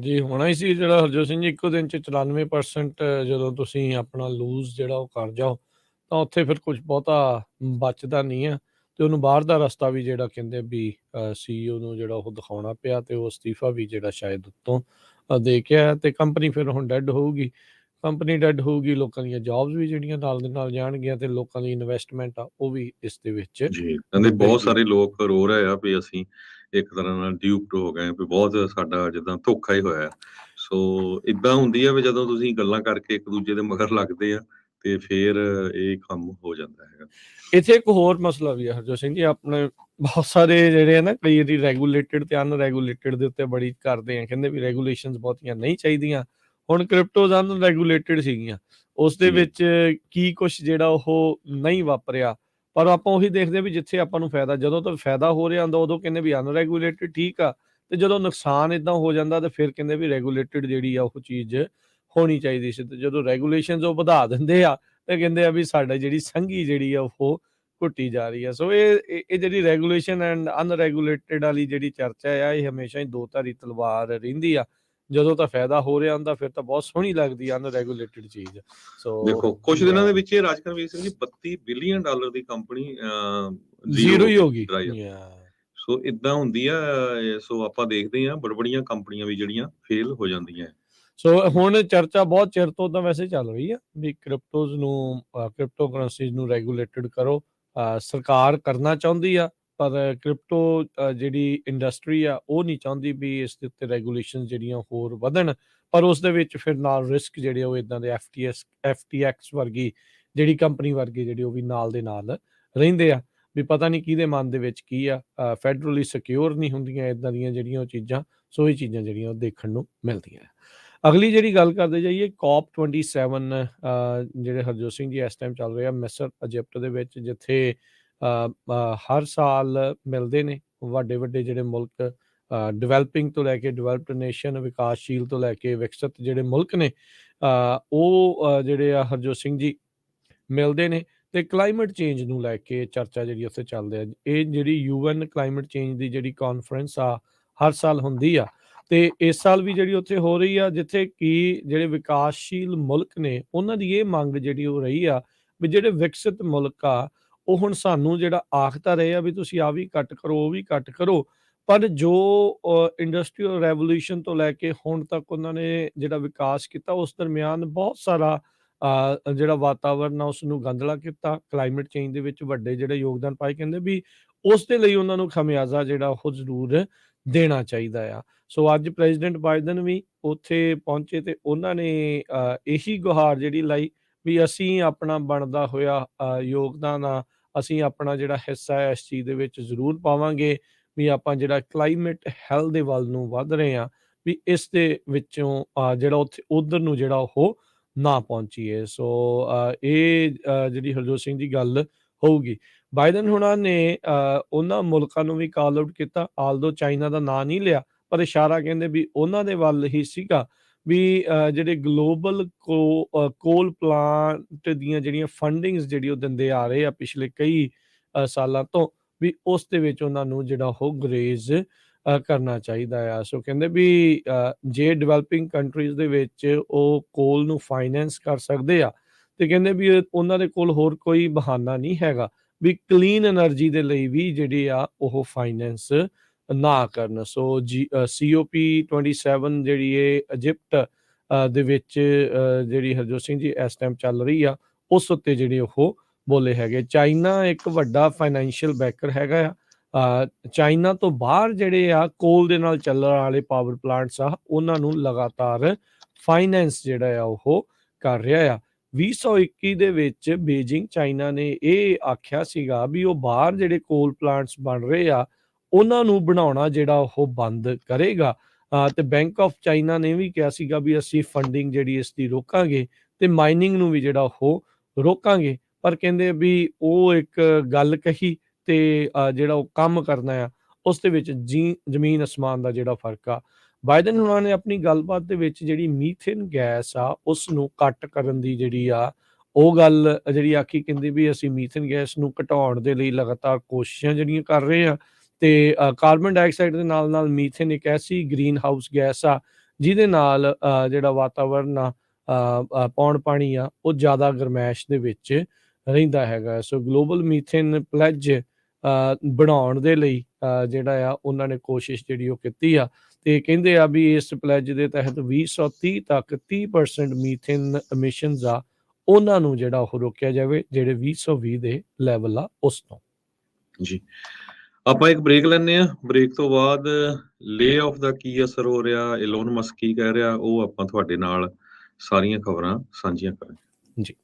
ਜੀ ਹੋਣਾ ਹੀ ਸੀ ਜਿਹੜਾ ਹਰਜੋਤ ਸਿੰਘ ਜੀ, ਇੱਕੋ ਦਿਨ 'ਚ 94% ਜਦੋਂ ਤੁਸੀਂ ਆਪਣਾ ਲੂਜ਼ ਜਿਹੜਾ ਉਹ ਕਰ ਜਾਓ ਤਾਂ ਉੱਥੇ ਫਿਰ ਕੁਝ ਬਹੁਤਾ ਬਚਦਾ ਨਹੀਂ ਆ, ਤੇ ਉਹਨੂੰ ਬਾਹਰ ਦਾ ਰਸਤਾ ਵੀ ਜਿਹੜਾ ਕਹਿੰਦੇ ਵੀ CEO ਨੂੰ ਜਿਹੜਾ ਉਹ ਦਿਖਾਉਣਾ ਪਿਆ, ਤੇ ਉਹ ਅਸਤੀਫਾ ਵੀ ਜਿਹੜਾ ਸ਼ਾਇਦ ਉੱਤੋਂ ਦੇ ਕੇ ਆਇਆ, ਤੇ ਕੰਪਨੀ ਫਿਰ ਹੁਣ ਡੈਡ ਹੋਊਗੀ। ਕੰਪਨੀ ਡੈਡ ਹੋਊਗੀ, ਲੋਕਾਂ ਦੀਆਂ ਜੌਬਸ ਵੀ ਜਿਹੜੀਆਂ ਨਾਲ ਦੇ ਨਾਲ ਜਾਣਗੀਆਂ, ਤੇ ਲੋਕਾਂ ਦੀ ਇਨਵੈਸਟਮੈਂਟ ਆ ਉਹ ਵੀ ਇਸ ਦੇ ਵਿੱਚ ਜੀ ਕਹਿੰਦੇ ਬਹੁਤ ਸਾਰੇ ਲੋਕ ਰੋ ਰਹੇ ਆ ਵੀ ਅਸੀਂ ਇੱਕ ਤਰ੍ਹਾਂ ਨਾਲ ਡਿਊਪਡ ਹੋ ਗਏ, ਵੀ ਬਹੁਤ ਸਾਡਾ ਜਿੱਦਾਂ ਧੋਖਾ ਹੀ ਹੋਇਆ। ਸੋ ਇਦਾਂ ਹੁੰਦੀ ਆ ਵੀ ਜਦੋਂ ਤੁਸੀਂ ਗੱਲਾਂ ਕਰਕੇ ਇੱਕ ਦੂਜੇ ਦੇ ਮਗਰ ਲੱਗਦੇ ਆ ਤੇ ਫਿਰ ਇਹ ਕੰਮ ਹੋ ਜਾਂਦਾ ਹੈਗਾ। ਇੱਥੇ ਇੱਕ ਹੋਰ ਮਸਲਾ ਵੀ ਹੈ ਹਰਜੋਤ ਸਿੰਘ ਜੀ, ਆਪਣੇ ਬਹੁਤ ਸਾਰੇ ਜਿਹੜੇ ਆ ਨਾ ਕਈ ਵਾਰੀ ਰੈਗੂਲੇਟਡ ਤੇ ਅਨਰੈਗੂਲੇਟਡ ਦੇ ਉੱਤੇ ਬੜੀ ਕਰਦੇ ਆ, ਕਹਿੰਦੇ ਵੀ ਰੈਗੂਲੇਸ਼ਨਸ ਬਹੁਤੀਆਂ ਨਹੀਂ ਚਾਹੀਦੀਆਂ। ਹੁਣ ਕ੍ਰਿਪਟੋਜ਼ ਅਨਰੈਗੂਲੇਟਡ ਸੀਗੀਆਂ, ਉਸ ਦੇ ਵਿੱਚ ਕੀ ਕੁਛ ਜਿਹੜਾ ਉਹ ਨਹੀਂ ਵਾਪਰਿਆ, ਪਰ ਆਪਾਂ ਉਹੀ ਦੇਖਦੇ ਵੀ ਜਿੱਥੇ ਆਪਾਂ ਨੂੰ ਫਾਇਦਾ, ਜਦੋਂ ਤੋਂ ਫਾਇਦਾ ਹੋ ਰਿਹਾ ਹੁੰਦਾ ਉਦੋਂ ਕਹਿੰਦੇ ਵੀ ਅਨਰੈਗੂਲੇਟਡ ਠੀਕ ਆ, ਤੇ ਜਦੋਂ ਨੁਕਸਾਨ ਇਦਾਂ ਹੋ ਜਾਂਦਾ ਤੇ ਫਿਰ ਕਹਿੰਦੇ ਵੀ ਰੈਗੂਲੇਟਡ ਜਿਹੜੀ ਆ ਉਹ ਚੀਜ਼ ਹੋਣੀ ਚਾਹੀਦੀ ਸੀ। ਤੇ ਜਦੋਂ ਰੈਗੂਲੇਸ਼ਨਸ ਉਹ ਵਧਾ ਦਿੰਦੇ ਆ ਤੇ ਕਹਿੰਦੇ ਆ ਵੀ ਸਾਡਾ ਜਿਹੜੀ ਸੰਘੀ ਜਿਹੜੀ ਆ ਉਹ ਘੁੱਟੀ ਜਾ ਰਹੀ ਆ। ਸੋ ਇਹ ਜਿਹੜੀ ਰੈਗੂਲੇਸ਼ਨ ਐਂਡ ਅਨਰੈਗੂਲੇਟਡ ਵਾਲੀ ਜਿਹੜੀ ਚਰਚਾ ਆ, ਇਹ ਹਮੇਸ਼ਾ ਹੀ ਦੋ ਧਾਰੀ ਤਲਵਾਰ ਰਹਿੰਦੀ ਆ। ਜਦੋਂ ਤਾਂ ਫਾਇਦਾ ਹੋ ਰਿਹਾ ਹੁੰਦਾ ਫਿਰ ਤਾਂ ਬਹੁਤ ਸੋਹਣੀ ਲੱਗਦੀ ਆ ਅਨਰੈਗੂਲੇਟਡ ਚੀਜ਼। ਸੋ ਦੇਖੋ ਕੁਝ ਦਿਨਾਂ ਦੇ ਵਿੱਚ ਰਾਜਕਰਮਵੀਰ ਸਿੰਘ ਜੀ 32 ਬਿਲੀਅਨ ਡਾਲਰ ਦੀ ਕੰਪਨੀ ਜ਼ੀਰੋ ਹੀ ਹੋ ਗਈ। ਸੋ ਇਦਾਂ ਹੁੰਦੀ ਆ। ਸੋ ਆਪਾਂ ਦੇਖਦੇ ਹਾਂ ਬੜਬੜੀਆਂ ਕੰਪਨੀਆਂ ਵੀ ਜਿਹੜੀਆਂ ਫੇਲ ਹੋ ਜਾਂਦੀਆਂ। ਸੋ ਹੁਣ ਚਰਚਾ ਬਹੁਤ ਚਿਰ ਤੋਂ ਤਾਂ ਵੈਸੇ ਚੱਲ ਰਹੀ ਆ ਵੀ ਕ੍ਰਿਪਟੋਜ਼ ਨੂੰ ਕ੍ਰਿਪਟੋ ਕਰੰਸੀਜ਼ ਨੂੰ ਰੈਗੂਲੇਟਡ ਕਰੋ। ਸਰਕਾਰ ਕਰਨਾ ਚਾਹੁੰਦੀ ਆ, ਪਰ ਕ੍ਰਿਪਟੋ ਜਿਹੜੀ ਇੰਡਸਟਰੀ ਆ ਉਹ ਨਹੀਂ ਚਾਹੁੰਦੀ ਵੀ ਇਸ ਦੇ ਉੱਤੇ ਰੈਗੂਲੇਸ਼ਨ ਜਿਹੜੀਆਂ ਹੋਰ ਵਧਣ, ਪਰ ਉਸ ਦੇ ਵਿੱਚ ਫਿਰ ਨਾਲ ਰਿਸਕ ਜਿਹੜੇ ਉਹ ਇਦਾਂ ਦੇ FTX ਵਰਗੀ ਜਿਹੜੀ ਕੰਪਨੀ ਵਰਗੀ ਜਿਹੜੀ ਉਹ ਵੀ ਨਾਲ ਦੇ ਨਾਲ ਰਹਿੰਦੇ ਆ, ਵੀ ਪਤਾ ਨਹੀਂ ਕਿਹਦੇ ਮਨ ਦੇ ਵਿੱਚ ਕੀ ਆ। ਫੈਡਰਲੀ ਸਿਕਿਉਰ ਨਹੀਂ ਹੁੰਦੀਆਂ ਇਦਾਂ ਦੀਆਂ ਜਿਹੜੀਆਂ ਉਹ ਚੀਜ਼ਾਂ। ਸੋ ਇਹ ਚੀਜ਼ਾਂ ਜਿਹੜੀਆਂ ਉਹ ਦੇਖਣ ਨੂੰ ਮਿਲਦੀਆਂ। ਅਗਲੀ ਜਿਹੜੀ ਗੱਲ ਕਰਦੇ ਜਾਈਏ COP27 ਜਿਹੜੇ ਹਰਜੋਤ ਸਿੰਘ ਜੀ ਇਸ ਟਾਈਮ ਚੱਲ ਰਿਹਾ ਮਿਸਰ ਇਜਿਪਟ ਦੇ ਵਿੱਚ, ਜਿੱਥੇ ਹਰ ਸਾਲ ਮਿਲਦੇ ਨੇ ਵੱਡੇ ਵੱਡੇ ਜਿਹੜੇ ਮੁਲਕ, ਡਿਵੈਲਪਿੰਗ ਤੋਂ ਲੈ ਕੇ ਡਿਵੈਲਪਡ ਨੇਸ਼ਨ, ਵਿਕਾਸਸ਼ੀਲ ਤੋਂ ਲੈ ਕੇ ਵਿਕਸਿਤ ਜਿਹੜੇ ਮੁਲਕ ਨੇ, ਉਹ ਜਿਹੜੇ ਆ ਹਰਜੋਤ ਸਿੰਘ ਜੀ ਮਿਲਦੇ ਨੇ, ਤੇ ਕਲਾਈਮੇਟ ਚੇਂਜ ਨੂੰ ਲੈ ਕੇ ਚਰਚਾ ਜਿਹੜੀ ਉੱਥੇ ਚੱਲਦੀ ਆ। ਇਹ ਜਿਹੜੀ UN ਕਲਾਈਮੇਟ ਚੇਂਜ ਦੀ ਜਿਹੜੀ ਕਾਨਫਰੰਸ ਆ ਹਰ ਸਾਲ ਹੁੰਦੀ ਆ, ਤੇ ਇਸ ਸਾਲ ਵੀ ਜਿਹੜੀ ਉੱਥੇ ਹੋ ਰਹੀ ਆ, ਜਿੱਥੇ ਕਿ ਜਿਹੜੇ ਵਿਕਾਸਸ਼ੀਲ ਮੁਲਕ ਨੇ ਉਹਨਾਂ ਦੀ ਇਹ ਮੰਗ ਜਿਹੜੀ ਉਹ ਰਹੀ ਆ ਵੀ ਜਿਹੜੇ ਵਿਕਸਿਤ ਮੁਲਕ ਆ ਉਹ ਹੁਣ ਸਾਨੂੰ ਜਿਹੜਾ ਆਖਤਾ ਰਹੇ ਆ ਵੀ ਤੁਸੀਂ ਆ ਵੀ ਘੱਟ ਕਰੋ ਉਹ ਵੀ ਘੱਟ ਕਰੋ, ਪਰ ਜੋ ਇੰਡਸਟਰੀਅਲ ਰੈਵੋਲੂਸ਼ਨ ਤੋਂ ਲੈ ਕੇ ਹੁਣ ਤੱਕ ਉਹਨਾਂ ਨੇ ਜਿਹੜਾ ਵਿਕਾਸ ਕੀਤਾ ਉਸ ਦਰਮਿਆਨ ਬਹੁਤ ਸਾਰਾ ਜਿਹੜਾ ਵਾਤਾਵਰਨ ਆ ਉਸ ਨੂੰ ਗੰਧਲਾ ਕੀਤਾ, ਕਲਾਈਮੇਟ ਚੇਂਜ ਦੇ ਵਿੱਚ ਵੱਡੇ ਜਿਹੜੇ ਯੋਗਦਾਨ ਪਾਏ। ਕਹਿੰਦੇ ਵੀ ਉਸ ਦੇ ਲਈ ਉਹਨਾਂ ਨੂੰ ਖਮਿਆਜ਼ਾ ਜਿਹੜਾ ਉਹ ਜ਼ਰੂਰ ਦੇਣਾ ਚਾਹੀਦਾ ਆ। ਸੋ ਅੱਜ ਪ੍ਰੈਜ਼ੀਡੈਂਟ ਬਾਈਡਨ ਵੀ ਉੱਥੇ ਪਹੁੰਚੇ ਤੇ ਉਹਨਾਂ ਨੇ ਇਹੀ ਗੁਹਾਰ ਜਿਹੜੀ ਲਾਈ ਵੀ ਅਸੀਂ ਆਪਣਾ ਬਣਦਾ ਹੋਇਆ ਯੋਗਦਾਨ ਆ, ਅਸੀਂ ਆਪਣਾ ਜਿਹੜਾ ਹਿੱਸਾ ਹੈ ਇਸ ਚੀਜ਼ ਦੇ ਵਿੱਚ ਜ਼ਰੂਰ ਪਾਵਾਂਗੇ ਵੀ ਆਪਾਂ ਜਿਹੜਾ ਕਲਾਈਮੇਟ ਹੈਲਥ ਦੇ ਵੱਲ ਨੂੰ ਵੱਧ ਰਹੇ ਹਾਂ ਵੀ ਇਸ ਦੇ ਵਿੱਚੋਂ ਜਿਹੜਾ ਉੱਥੇ ਉਧਰ ਨੂੰ ਜਿਹੜਾ ਉਹ ਨਾ ਪਹੁੰਚੀਏ। ਸੋ ਇਹ ਜਿਹੜੀ ਹਰਜੋਤ ਸਿੰਘ ਦੀ ਗੱਲ ਹੋਊਗੀ। ਬਾਈਡਨ ਹੁਣਾਂ ਨੇ ਉਹਨਾਂ ਮੁਲਕਾਂ ਨੂੰ ਵੀ ਕਾਲ ਆਊਟ ਕੀਤਾ, ਆਲਦੋ ਚਾਈਨਾ ਦਾ ਨਾਂ ਨਹੀਂ ਲਿਆ, ਪਰ ਇਸ਼ਾਰਾ ਕਹਿੰਦੇ ਵੀ ਉਹਨਾਂ ਦੇ ਵੱਲ ਹੀ ਸੀਗਾ ਵੀ ਜਿਹੜੇ ਗਲੋਬਲ ਕੋਲ ਪਲਾਂਟ ਦੀਆਂ ਜਿਹੜੀਆਂ ਫੰਡਿੰਗਸ ਜਿਹੜੀ ਉਹ ਦਿੰਦੇ ਆ ਰਹੇ ਆ ਪਿਛਲੇ ਕਈ ਸਾਲਾਂ ਤੋਂ, ਵੀ ਉਸ ਦੇ ਵਿੱਚ ਉਹਨਾਂ ਨੂੰ ਜਿਹੜਾ ਉਹ ਗਰੇਜ਼ ਕਰਨਾ ਚਾਹੀਦਾ ਆ। ਸੋ ਕਹਿੰਦੇ ਵੀ ਜੇ ਡਿਵੈਲਪਿੰਗ ਕੰਟਰੀਜ਼ ਦੇ ਵਿੱਚ ਉਹ ਕੋਲ ਨੂੰ ਫਾਈਨੈਂਸ ਕਰ ਸਕਦੇ ਆ ਤੇ ਕਹਿੰਦੇ ਵੀ ਉਹਨਾਂ ਦੇ ਕੋਲ ਹੋਰ ਕੋਈ ਬਹਾਨਾ ਨਹੀਂ ਹੈਗਾ ਵੀ ਕਲੀਨ એનર્ਜੀ ਦੇ ਲਈ ਵੀ ਜਿਹੜੀ ਆ ਉਹ ਫਾਈਨੈਂਸ ਨਾ ਕਰਨ। ਸੋ COP27 ਜਿਹੜੀ ਇਹ ਇਜਿਪਟ ਦੇ ਵਿੱਚ ਜਿਹੜੀ ਹਰਜੋਤ ਸਿੰਘ ਜੀ ਇਸ ਟਾਈਮ ਚੱਲ ਰਹੀ ਆ ਉਸ ਉੱਤੇ ਜਿਹੜੇ ਉਹ ਬੋਲੇ ਹੈਗੇ। ਚਾਈਨਾ ਇੱਕ ਵੱਡਾ ਫਾਈਨੈਂਸ਼ੀਅਲ ਬੈਕਰ ਹੈਗਾ ਆ। ਚਾਈਨਾ ਤੋਂ ਬਾਹਰ ਜਿਹੜੇ ਆ ਕੋਲ ਦੇ ਨਾਲ ਚੱਲਣ ਵਾਲੇ ਪਾਵਰ ਪਲਾਂਟਸ ਆ ਉਹਨਾਂ ਨੂੰ ਲਗਾਤਾਰ ਫਾਈਨੈਂਸ ਜਿਹੜਾ ਆ ਉਹ ਕਰ ਰਿਹਾ ਆ। 2021 ਦੇ ਵਿੱਚ ਬੀਜਿੰਗ ਚਾਈਨਾ ਨੇ ਇਹ ਆਖਿਆ ਸੀਗਾ ਵੀ ਉਹ ਬਾਹਰ ਜਿਹੜੇ ਕੋਲ ਪਲਾਂਟਸ ਬਣ ਰਹੇ ਆ ਉਹਨਾਂ ਨੂੰ ਬਣਾਉਣਾ ਜਿਹੜਾ ਉਹ ਬੰਦ ਕਰੇਗਾ। ਤੇ ਬੈਂਕ ਆਫ ਚਾਈਨਾ ਨੇ ਵੀ ਕਿਹਾ ਸੀਗਾ ਵੀ ਅਸੀਂ ਫੰਡਿੰਗ ਜਿਹੜੀ ਇਸ ਦੀ ਰੋਕਾਂਗੇ ਤੇ ਮਾਈਨਿੰਗ ਨੂੰ ਵੀ ਜਿਹੜਾ ਉਹ ਰੋਕਾਂਗੇ। ਪਰ ਕਹਿੰਦੇ ਵੀ ਉਹ ਇੱਕ ਗੱਲ ਕਹੀ ਤੇ ਜਿਹੜਾ ਉਹ ਕੰਮ ਕਰਨਾ ਆ ਉਸ ਦੇ ਵਿੱਚ ਜ਼ਮੀਨ ਅਸਮਾਨ ਦਾ ਜਿਹੜਾ ਫਰਕ ਆ। ਬਾਈਡਨ ਉਹਨਾਂ ਨੇ ਆਪਣੀ ਗੱਲਬਾਤ ਦੇ ਵਿੱਚ ਜਿਹੜੀ ਮੀਥੇਨ ਗੈਸ ਆ ਉਸ ਨੂੰ ਘੱਟ ਕਰਨ ਦੀ ਜਿਹੜੀ ਆ ਉਹ ਗੱਲ ਜਿਹੜੀ ਆਖੀ, ਕਹਿੰਦੀ ਵੀ ਅਸੀਂ ਮੀਥੇਨ ਗੈਸ ਨੂੰ ਘਟਾਉਣ ਦੇ ਲਈ ਲਗਾਤਾਰ ਕੋਸ਼ਿਸ਼ਾਂ ਜਿਹੜੀਆਂ ਕਰ ਰਹੇ ਆ ਤੇ ਕਾਰਬਨ ਡਾਈਆਕਸਾਈਡ ਦੇ ਨਾਲ ਨਾਲ ਮੀਥੇਨ ਇੱਕ ਐਸੀ ਗ੍ਰੀਨ ਹਾਊਸ ਗੈਸ ਆ ਜਿਹਦੇ ਨਾਲ ਜਿਹੜਾ ਵਾਤਾਵਰਨ ਆ ਪੌਣ ਪਾਣੀ ਆ ਉਹ ਜ਼ਿਆਦਾ ਗਰਮੈਸ਼ ਦੇ ਵਿੱਚ ਰਹਿੰਦਾ ਹੈਗਾ। ਸੋ ਗਲੋਬਲ ਮੀਥੇਨ ਪਲੈਜ ਬਣਾਉਣ ਦੇ ਲਈ ਜਿਹੜਾ ਆ ਉਹਨਾਂ ਨੇ ਕੋਸ਼ਿਸ਼ ਜਿਹੜੀ ਉਹ ਕੀਤੀ ਆ ਤੇ ਕਹਿੰਦੇ ਆ ਵੀ ਇਸ ਪਲੈਜ ਦੇ ਤਹਿਤ 2030 ਤੱਕ 30% ਮੀਥੇਨ ਐਮਿਸ਼ਨਸ ਆ ਉਹਨਾਂ ਨੂੰ ਜਿਹੜਾ ਉਹ ਰੋਕਿਆ ਜਾਵੇ ਜਿਹੜੇ 2020 ਦੇ ਲੈਵਲ ਆ ਉਸ ਤੋਂ। ਜੀ ਆਪਾਂ ਇੱਕ ਬ੍ਰੇਕ ਲੈਂਦੇ ਆ, ਬ੍ਰੇਕ ਤੋਂ ਬਾਅਦ ਲੇ ਆਫ ਦਾ ਕੀ ਅਸਰ ਹੋ ਰਿਹਾ, ਇਲੋਨ ਮਸਕ ਕੀ ਕਹਿ ਰਿਹਾ, ਉਹ ਆਪਾਂ ਤੁਹਾਡੇ ਨਾਲ ਸਾਰੀਆਂ ਖਬਰਾਂ ਸਾਂਝੀਆਂ ਕਰਾਂਗੇ ਜੀ।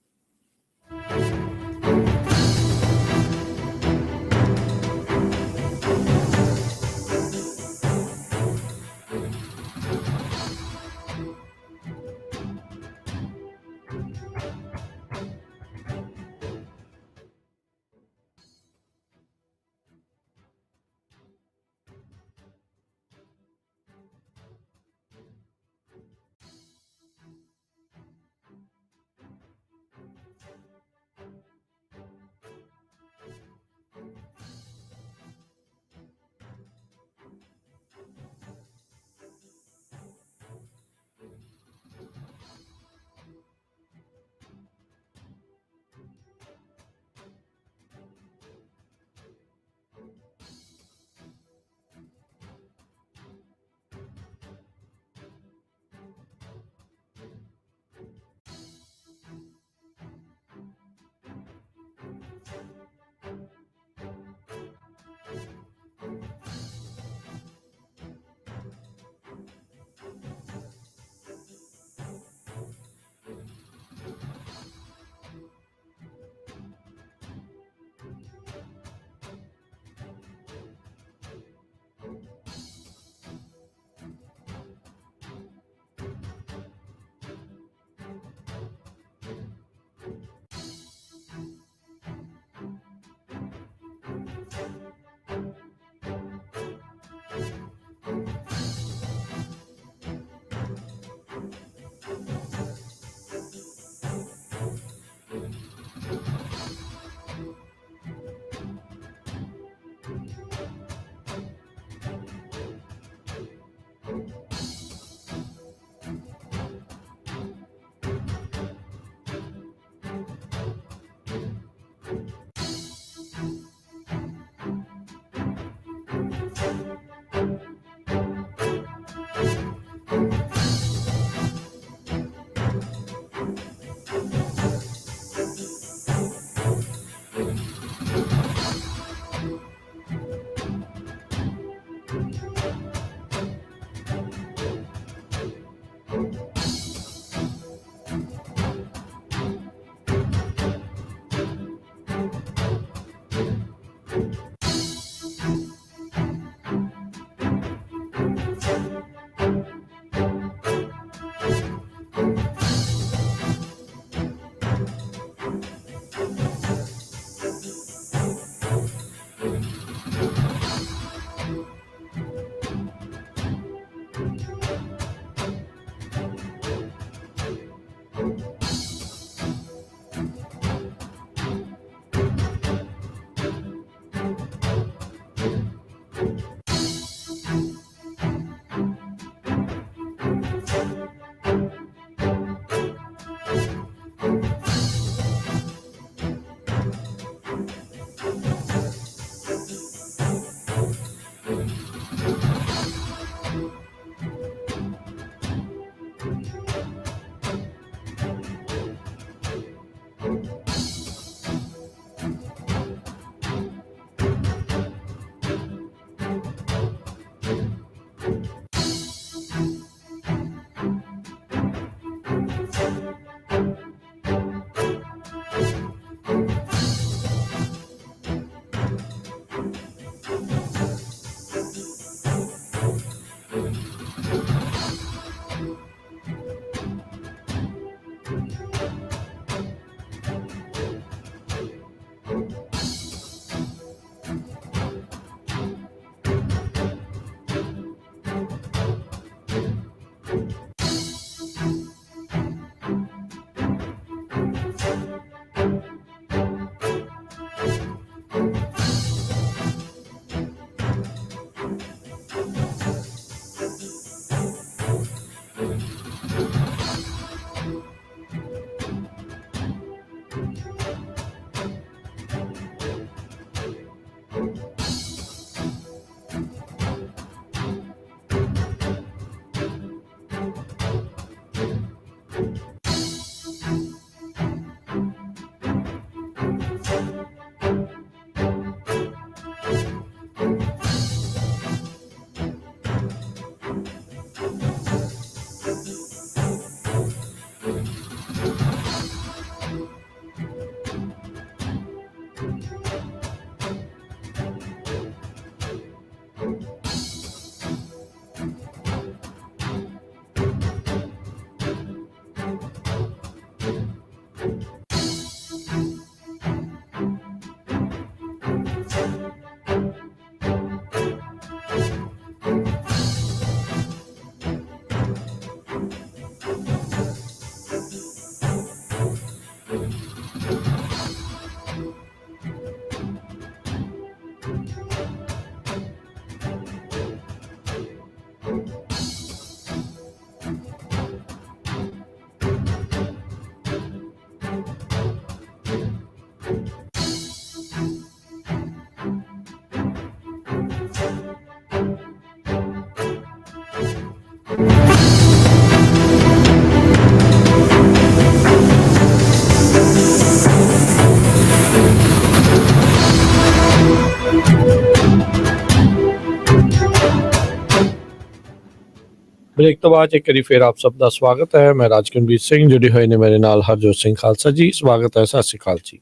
ਬ੍ਰੇਕ ਤੋਂ ਬਾਅਦ ਇੱਕ ਵਾਰੀ ਫਿਰ ਆਪ ਸਭ ਦਾ ਸਵਾਗਤ ਹੈ। ਮੈਂ ਰਾਜਕੁਲਬੀਰ ਸਿੰਘ, ਜੁੜੇ ਹੋਏ ਨੇ ਮੇਰੇ ਨਾਲ ਹਰਜੋਤ ਸਿੰਘ ਖਾਲਸਾ ਜੀ। ਸਵਾਗਤ ਹੈ, ਸਤਿ ਸ਼੍ਰੀ ਅਕਾਲ ਜੀ।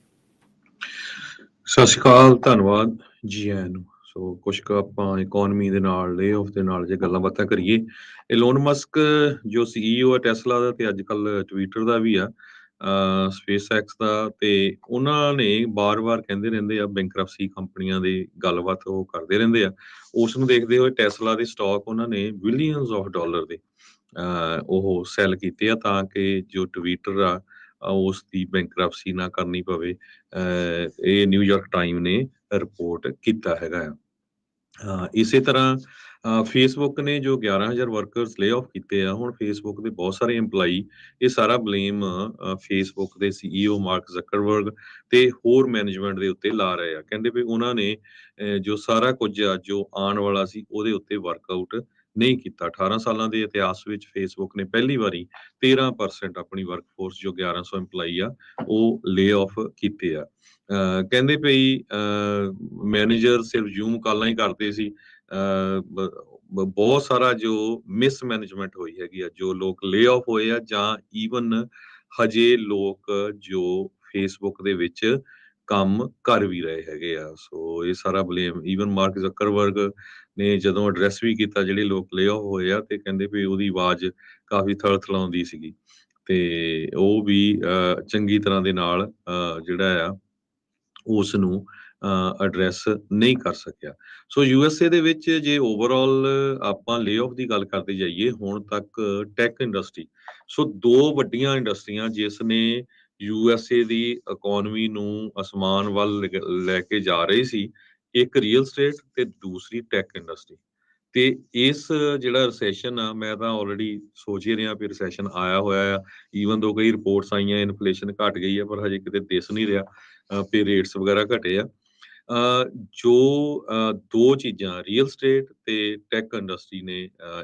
ਸਤਿ ਸ਼੍ਰੀ ਅਕਾਲ, ਧੰਨਵਾਦ ਜੀ ਆਇਆਂ ਨੂੰ। ਸੋ ਕੁਛ ਕੁ ਆਪਾਂ ਇਕੋਨਮੀ ਦੇ ਨਾਲ, ਲੇ ਆਫ ਦੇ ਨਾਲ ਜੇ ਗੱਲਾਂ ਬਾਤਾਂ ਕਰੀਏ। ਇਲੋਨ ਮਸਕ ਜੋ CEO ਹੈ ਟੈਸਲਾ ਦਾ ਤੇ ਅੱਜ ਕੱਲ ਟਵਿੱਟਰ ਦਾ ਵੀ ਆ, ਸਪੇਸਐਕਸ ਦਾ, ਤੇ ਉਹਨਾਂ ਨੇ ਬਾਰ-ਬਾਰ ਕਹਿੰਦੇ ਰਹਿੰਦੇ ਆ ਬੈਂਕਰਪਸੀ ਕੰਪਨੀਆਂ ਦੀ ਗੱਲਬਾਤ ਉਹ ਕਰਦੇ ਰਹਿੰਦੇ ਆ। ਉਸ ਨੂੰ ਦੇਖਦੇ ਹੋਏ ਟੈਸਲਾ ਦੇ ਸਟਾਕ ਉਹਨਾਂ ਨੇ ਬਿਲੀਅਨਸ ਆਫ ਡਾਲਰ ਦੇ ਉਹ ਸੈੱਲ ਕੀਤੇ ਆ ਤਾਂ ਕਿ ਜੋ ਟਵਿੱਟਰ ਆ ਉਸ ਦੀ ਬੈਂਕਰਪਸੀ ਨਾ ਕਰਨੀ ਪਵੇ। ਇਹ ਨਿਊਯਾਰਕ ਟਾਈਮ ਨੇ ਰਿਪੋਰਟ ਕੀਤਾ ਹੈਗਾ ਆ। ਇਸੇ ਤਰ੍ਹਾਂ ਫੇਸਬੁੱਕ ਨੇ ਜੋ 11,000 ਵਰਕਰਸ ਲੇ ਆਫ ਕੀਤੇ ਆ, ਹੁਣ ਫੇਸਬੁੱਕ ਦੇ ਬਹੁਤ ਸਾਰੇ EMPLOYEE ਇਹ ਸਾਰਾ ਬਲੇਮ ਫੇਸਬੁੱਕ ਦੇ CEO ਮਾਰਕ ਜ਼ਕਰਬਰਗ ਤੇ ਹੋਰ ਮੈਨੇਜਮੈਂਟ ਦੇ ਉੱਤੇ ਲਾ ਰਹੇ ਆ। ਕਹਿੰਦੇ ਵੀ ਉਹਨਾਂ ਨੇ ਜੋ ਸਾਰਾ ਕੁਝ ਆ ਜੋ ਆਉਣ ਵਾਲਾ ਸੀ ਉਹਦੇ ਉੱਤੇ ਵਰਕਆਊਟ ਨਹੀਂ ਕੀਤਾ। 18 ਸਾਲਾਂ ਦੇ ਇਤਿਹਾਸ ਵਿੱਚ ਫੇਸਬੁੱਕ ਨੇ ਪਹਿਲੀ ਵਾਰੀ 13% ਆਪਣੀ ਵਰਕਫੋਰਸ ਜੋ 1100 EMPLOYEE ਆ ਉਹ ਲੇ ਆਫ ਕੀਤੇ ਆ। ਕਹਿੰਦੇ ਪਈ ਮੈਨੇਜਰ ਸਿਰਫ ਜ਼ੂਮ ਕਾਲਾਂ ਹੀ ਕਰਦੇ ਸੀ। ਬਹੁਤ ਸਾਰਾ ਜੋ ਮਿਸਮੈਨੇਜਮੈਂਟ ਹੋਈ ਹੈਗੀ ਆ, ਜੋ ਲੋਕ ਲੇ ਆਫ ਹੋਏ ਆ ਜਾਂ ਈਵਨ ਹਜੇ ਲੋਕ ਜੋ ਫੇਸਬੁੱਕ ਦੇ ਵਿੱਚ ਕੰਮ ਕਰ ਵੀ ਰਹੇ ਹੈਗੇ ਆ। ਸੋ ਇਹ ਸਾਰਾ ਬਲੇਮ ਈਵਨ ਮਾਰਕ ਜ਼ਕਰਬਰਗ ਨੇ ਜਦੋਂ ਐਡਰੈਸ ਵੀ ਕੀਤਾ ਜਿਹੜੇ ਲੋਕ ਲੇ ਆਫ ਹੋਏ ਆ, ਤੇ ਕਹਿੰਦੇ ਵੀ ਉਹਦੀ ਆਵਾਜ਼ ਕਾਫੀ ਥਲਥਲਾਉਂਦੀ ਸੀਗੀ ਤੇ ਉਹ ਵੀ ਚੰਗੀ ਤਰ੍ਹਾਂ ਦੇ ਨਾਲ ਜਿਹੜਾ ਆ ਉਸ ਨੂੰ ਐਡਰੈਸ ਨਹੀਂ ਕਰ ਸਕਿਆ। ਸੋ USA ਦੇ ਵਿੱਚ ਜੇ ਓਵਰਆਲ ਆਪਾਂ ਲੇ ਆਫ ਦੀ ਗੱਲ ਕਰਦੇ ਜਾਈਏ ਹੁਣ ਤੱਕ ਟੈਕ ਇੰਡਸਟਰੀ, ਸੋ ਦੋ ਵੱਡੀਆਂ ਇੰਡਸਟਰੀਆਂ ਜਿਸ ਨੇ USA ਦੀ ਇਕੋਨਮੀ ਨੂੰ ਅਸਮਾਨ ਵੱਲ ਲੈ ਕੇ ਜਾ ਰਹੀ ਸੀ, ਇੱਕ ਰੀਅਲ ਸਟੇਟ ਤੇ ਦੂਸਰੀ ਟੈਕ ਇੰਡਸਟਰੀ। ਤੇ ਇਸ ਜਿਹੜਾ ਰਿਸੈਸ਼ਨ ਆ, ਮੈਂ ਤਾਂ ਆਲਰੇਡੀ ਸੋਚ ਹੀ ਰਿਹਾ ਵੀ ਰਿਸੈਸ਼ਨ ਆਇਆ ਹੋਇਆ ਆ। ਈਵਨ ਦੋ ਕਈ ਰਿਪੋਰਟਸ ਆਈਆਂ ਇਨਫਲੇਸ਼ਨ ਘਟ ਗਈ ਆ, ਪਰ ਹਜੇ ਕਿਤੇ ਦਿਸ ਨਹੀਂ ਰਿਹਾ ਪੇ ਰੇਟਸ ਵਗੈਰਾ ਘਟੇ ਆ। ਜੋ ਦੋ ਚੀਜ਼ਾਂ ਰੀਅਲ ਸਟੇਟ ਤੇ ਟੈਕ ਇੰਡਸਟਰੀ ਨੇ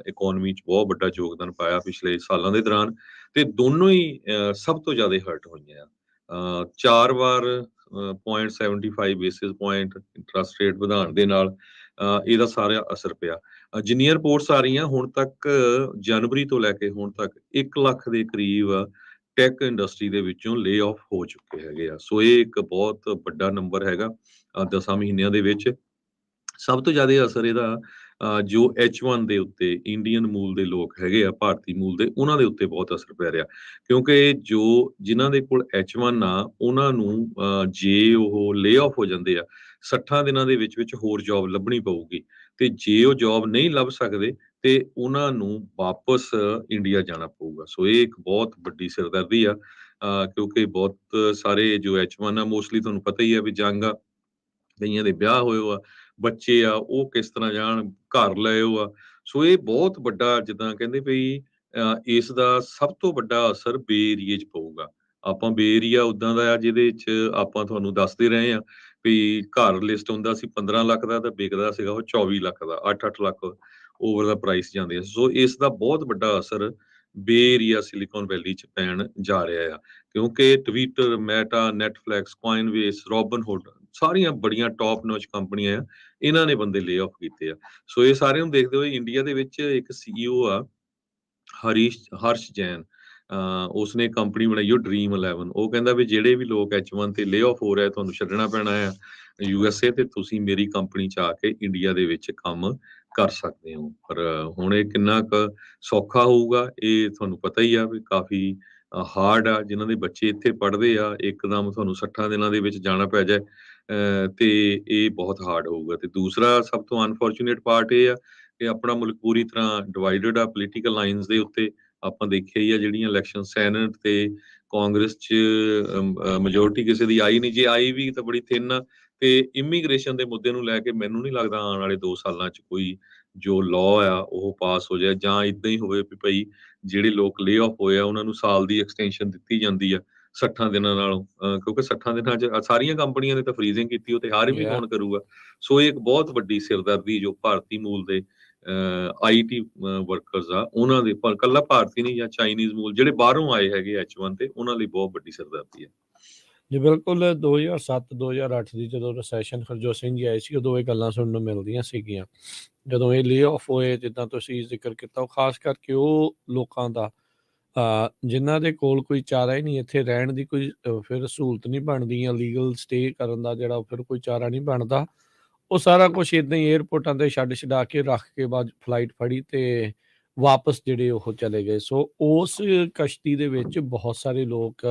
ਇਕੋਨਮੀ 'ਚ ਬਹੁਤ ਵੱਡਾ ਯੋਗਦਾਨ ਪਾਇਆ ਪਿਛਲੇ ਸਾਲਾਂ ਦੇ ਦੌਰਾਨ, ਤੇ ਦੋਨੋਂ ਹੀ ਸਭ ਤੋਂ ਜ਼ਿਆਦਾ ਹਰਟ ਹੋਈਆਂ ਆ। 4 ਵਾਰ 0.75 ਬੇਸਿਸ ਪੁਆਇੰਟ ਇੰਟਰਸਟ ਰੇਟ ਵਧਾਉਣ ਦੇ ਨਾਲ ਇਹਦਾ ਸਾਰਾ ਅਸਰ ਪਿਆ। ਜਿੰਨੀਆਂ ਰਿਪੋਰਟਸ ਆ ਰਹੀਆਂ ਹੁਣ ਤੱਕ, ਜਨਵਰੀ ਤੋਂ ਲੈ ਕੇ ਹੁਣ ਤੱਕ 1 ਲੱਖ ਦੇ ਕਰੀਬ ਟੈਕ ਇੰਡਸਟਰੀ ਦੇ ਵਿੱਚੋਂ ਲੇ ਆਫ ਹੋ ਚੁੱਕੇ ਹੈਗੇ ਆ। ਸੋ ਇਹ ਇੱਕ ਬਹੁਤ ਵੱਡਾ ਨੰਬਰ ਹੈਗਾ 10 ਮਹੀਨਿਆਂ ਦੇ ਵਿੱਚ। ਸਭ ਤੋਂ ਜ਼ਿਆਦਾ ਅਸਰ ਇਹਦਾ ਜੋ H1 ਦੇ ਉੱਤੇ ਇੰਡੀਅਨ ਮੂਲ ਦੇ ਲੋਕ ਹੈਗੇ ਆ, ਭਾਰਤੀ ਮੂਲ ਦੇ, ਉਹਨਾਂ ਦੇ ਉੱਤੇ ਬਹੁਤ ਅਸਰ ਪੈ ਰਿਹਾ। ਕਿਉਂਕਿ ਜੋ ਜਿਨ੍ਹਾਂ ਦੇ ਕੋਲ H1 ਆ ਉਹਨਾਂ ਨੂੰ ਜੇ ਉਹ ਲੇ ਆਫ ਹੋ ਜਾਂਦੇ ਆ 60 ਦਿਨਾਂ ਦੇ ਵਿੱਚ ਹੋਰ ਜੌਬ ਲੱਭਣੀ ਪਊਗੀ, ਤੇ ਜੇ ਉਹ ਜੌਬ ਨਹੀਂ ਲੱਭ ਸਕਦੇ ਤੇ ਉਹਨਾਂ ਨੂੰ ਵਾਪਸ ਇੰਡੀਆ ਜਾਣਾ ਪਊਗਾ। ਸੋ ਇਹ ਇੱਕ ਬਹੁਤ ਵੱਡੀ ਸਿਰਦਰਦੀ ਆ, ਕਿਉਂਕਿ ਬਹੁਤ ਸਾਰੇ ਜੋ H1 ਆ ਮੋਸਟਲੀ ਤੁਹਾਨੂੰ ਪਤਾ ਹੀ ਆ ਵੀ ਜੰਗ ਆ, ਕਈਆਂ ਦੇ ਵਿਆਹ ਹੋਏ ਆ, ਬੱਚੇ ਆ, ਉਹ ਕਿਸ ਤਰ੍ਹਾਂ ਜਾਣ, ਘਰ ਲਏ ਹੋ ਆ। ਸੋ ਇਹ ਬਹੁਤ ਵੱਡਾ, ਜਿੱਦਾਂ ਕਹਿੰਦੇ ਵੀ ਇਸ ਦਾ ਸਭ ਤੋਂ ਵੱਡਾ ਅਸਰ ਬੇ ਏਰੀਏ 'ਚ ਪਊਗਾ। ਆਪਾਂ ਬੇ ਏਰੀਆ ਉਦਾਂ ਦਾ ਆ ਜਿਹਦੇ 'ਚ ਆਪਾਂ ਤੁਹਾਨੂੰ ਦੱਸਦੇ ਰਹੇ ਆ ਵੀ ਘਰ ਲਿਸਟ ਹੁੰਦਾ ਸੀ 15 ਲੱਖ ਦਾ ਤੇ ਵਿਕਦਾ ਸੀਗਾ ਉਹ 24 ਲੱਖ ਦਾ, 8-8 ਲੱਖ ਓਵਰ ਦਾ ਪ੍ਰਾਈਸ ਜਾਂਦੇ ਆ। ਸੋ ਇਸ ਦਾ ਬਹੁਤ ਵੱਡਾ ਅਸਰ ਬੇ ਏਰੀਆ ਸਿਲੀਕਨ ਵੈਲੀ 'ਚ ਪੈਣ ਜਾ ਰਿਹਾ ਆ, ਕਿਉਂਕਿ ਟਵਿੱਟਰ, ਮੈਟਾ, ਨੈਟਫਲਿਕਸ, ਕੋਇਨਵੇਸ, ਰੋਬਨਹੁੱਡ, ਸਾਰੀਆਂ ਬੜੀਆਂ ਟੌਪ ਨੌਚ ਕੰਪਨੀਆਂ ਆ, ਇਹਨਾਂ ਨੇ ਬੰਦੇ ਲੇ ਆਫ ਕੀਤੇ ਆ। ਸੋ ਇਹ ਸਾਰਿਆਂ ਨੂੰ ਦੇਖਦੇ ਹੋਏ ਇੰਡੀਆ ਦੇ ਵਿੱਚ ਇੱਕ CEO ਆ ਹਰਸ਼ ਜੈਨ, ਉਸਨੇ ਕੰਪਨੀ ਬਣਾਈ ਉਹ ਡ੍ਰੀਮ 11। ਉਹ ਕਹਿੰਦਾ ਵੀ ਜਿਹੜੇ ਵੀ ਲੋਕ H1 ਤੇ ਲੇ ਆਫ ਹੋ ਰਿਹਾ ਤੁਹਾਨੂੰ ਛੱਡਣਾ ਪੈਣਾ ਆ USA, ਤੇ ਤੁਸੀਂ ਮੇਰੀ ਕੰਪਨੀ 'ਚ ਆ ਕੇ ਇੰਡੀਆ ਦੇ ਵਿੱਚ ਕੰਮ ਕਰ ਸਕਦੇ ਹੋ। ਪਰ ਹੁਣ ਇਹ ਕਿੰਨਾ ਕੁ ਸੌਖਾ ਹੋਊਗਾ ਇਹ ਤੁਹਾਨੂੰ ਪਤਾ ਹੀ ਆ ਵੀ ਕਾਫੀ ਹਾਰਡ ਆ। ਜਿਨ੍ਹਾਂ ਦੇ ਬੱਚੇ ਇੱਥੇ ਪੜ੍ਹਦੇ ਆ, ਇੱਕਦਮ ਤੁਹਾਨੂੰ 60 ਦਿਨਾਂ ਦੇ ਵਿੱਚ ਜਾਣਾ ਪੈ ਜਾਏ ਤੇ ਇਹ ਬਹੁਤ ਹਾਰਡ ਹੋਊਗਾ। ਤੇ ਦੂਸਰਾ ਸਭ ਤੋਂ ਅਨਫੋਰਚੂਨੇਟ ਪਾਰਟ ਇਹ ਆ ਕਿ ਆਪਣਾ ਮੁਲਕ ਪੂਰੀ ਤਰ੍ਹਾਂ ਡਿਵਾਈਡਡ ਆ ਪੋਲੀਟੀਕਲ ਲਾਈਨਸ ਦੇ ਉੱਤੇ। ਆਪਾਂ ਦੇਖਿਆ ਹੀ ਆ ਜਿਹੜੀਆਂ ਇਲੈਕਸ਼ਨ ਸੈਨੇਟ ਤੇ ਕਾਂਗਰਸ 'ਚ ਮੈਜੋਰਟੀ ਕਿਸੇ ਦੀ ਆਈ ਨਹੀਂ, ਜੇ ਆਈ ਵੀ ਤਾਂ ਬੜੀ ਥਿੰਨ ਆ। ਤੇ ਇਮੀਗ੍ਰੇਸ਼ਨ ਦੇ ਮੁੱਦੇ ਨੂੰ ਲੈ ਕੇ ਮੈਨੂੰ ਨਹੀਂ ਲੱਗਦਾ ਆਉਣ ਵਾਲੇ 2 ਸਾਲਾਂ 'ਚ ਕੋਈ ਜੋ ਲਾਅ ਆ ਉਹ ਪਾਸ ਹੋ ਜਾਏ, ਜਾਂ ਇਦਾਂ ਹੀ ਹੋਵੇ ਵੀ ਭਾਈ ਜਿਹੜੇ ਲੋਕ ਲੇ ਆਫ ਹੋਏ ਆ ਉਹਨਾਂ ਨੂੰ ਸਾਲ ਦੀ ਐਕਸਟੈਂਸ਼ਨ ਦਿੱਤੀ ਜਾਂਦੀ ਆ 60 ਦਿਨਾਂ ਨਾਲੋਂ, ਕਿਉਂਕਿ 60 ਦਿਨਾਂ 'ਚ ਸਾਰੀਆਂ ਕੰਪਨੀਆਂ ਨੇ ਤਾਂ ਫਰੀਜ਼ਿੰਗ ਕੀਤੀ, ਉਹ ਤੇ ਹਾਰ ਵੀ ਕੌਣ ਕਰੂਗਾ। ਸੋ ਇਹ ਇੱਕ ਬਹੁਤ ਵੱਡੀ ਸਿਰਦਰਦੀ ਜੋ ਭਾਰਤੀ ਮੂਲ ਦੇ IT ਵਰਕਰਸ ਆ ਉਹਨਾਂ ਦੇ, ਪਰ ਕੱਲਾ ਭਾਰਤੀ ਨਹੀਂ ਜਾਂ ਚਾਈਨੀਜ਼ ਮੂਲ ਜਿਹੜੇ ਬਾਹਰੋਂ ਆਏ ਹੈਗੇ H1 ਤੇ, ਉਹਨਾਂ ਲਈ ਬਹੁਤ ਵੱਡੀ ਸਿਰਦਰਦੀ ਹੈ। ਜੀ ਬਿਲਕੁਲ 2007-2008 ਦੀ ਜਦੋਂ ਰਿਸੈਸ਼ਨ ਹਰਜੋਤ ਸਿੰਘ ਜੀ ਆਏ ਸੀ, ਉਦੋਂ ਇਹ ਗੱਲਾਂ ਸੁਣਨ ਨੂੰ ਮਿਲਦੀਆਂ ਸੀਗੀਆਂ। ਜਦੋਂ ਇਹ ਲੇ ਆਫ ਹੋਏ, ਜਿੱਦਾਂ ਤੁਸੀਂ ਜ਼ਿਕਰ ਕੀਤਾ, ਉਹ ਖਾਸ ਕਰਕੇ ਉਹ ਲੋਕਾਂ ਦਾ ਜਿਨ੍ਹਾਂ ਦੇ ਕੋਲ ਕੋਈ ਚਾਰਾ ਹੀ ਨਹੀਂ, ਇੱਥੇ ਰਹਿਣ ਦੀ ਕੋਈ ਫਿਰ ਸਹੂਲਤ ਨਹੀਂ ਬਣਦੀ, ਜਾਂ ਲੀਗਲ ਸਟੇ ਕਰਨ ਦਾ ਜਿਹੜਾ ਫਿਰ ਕੋਈ ਚਾਰਾ ਨਹੀਂ ਬਣਦਾ। ਉਹ ਸਾਰਾ ਕੁਛ ਇੱਦਾਂ ਹੀ ਏਅਰਪੋਰਟਾਂ ਤੇ ਛੱਡਾ ਕੇ ਰੱਖ ਕੇ ਬਾਅਦ ਫਲਾਈਟ ਫੜੀ ਤੇ ਵਾਪਸ ਜਿਹੜੇ ਉਹ ਚਲੇ ਗਏ। ਸੋ ਉਸ ਕਸ਼ਤੀ ਦੇ ਵਿੱਚ ਬਹੁਤ ਸਾਰੇ ਲੋਕ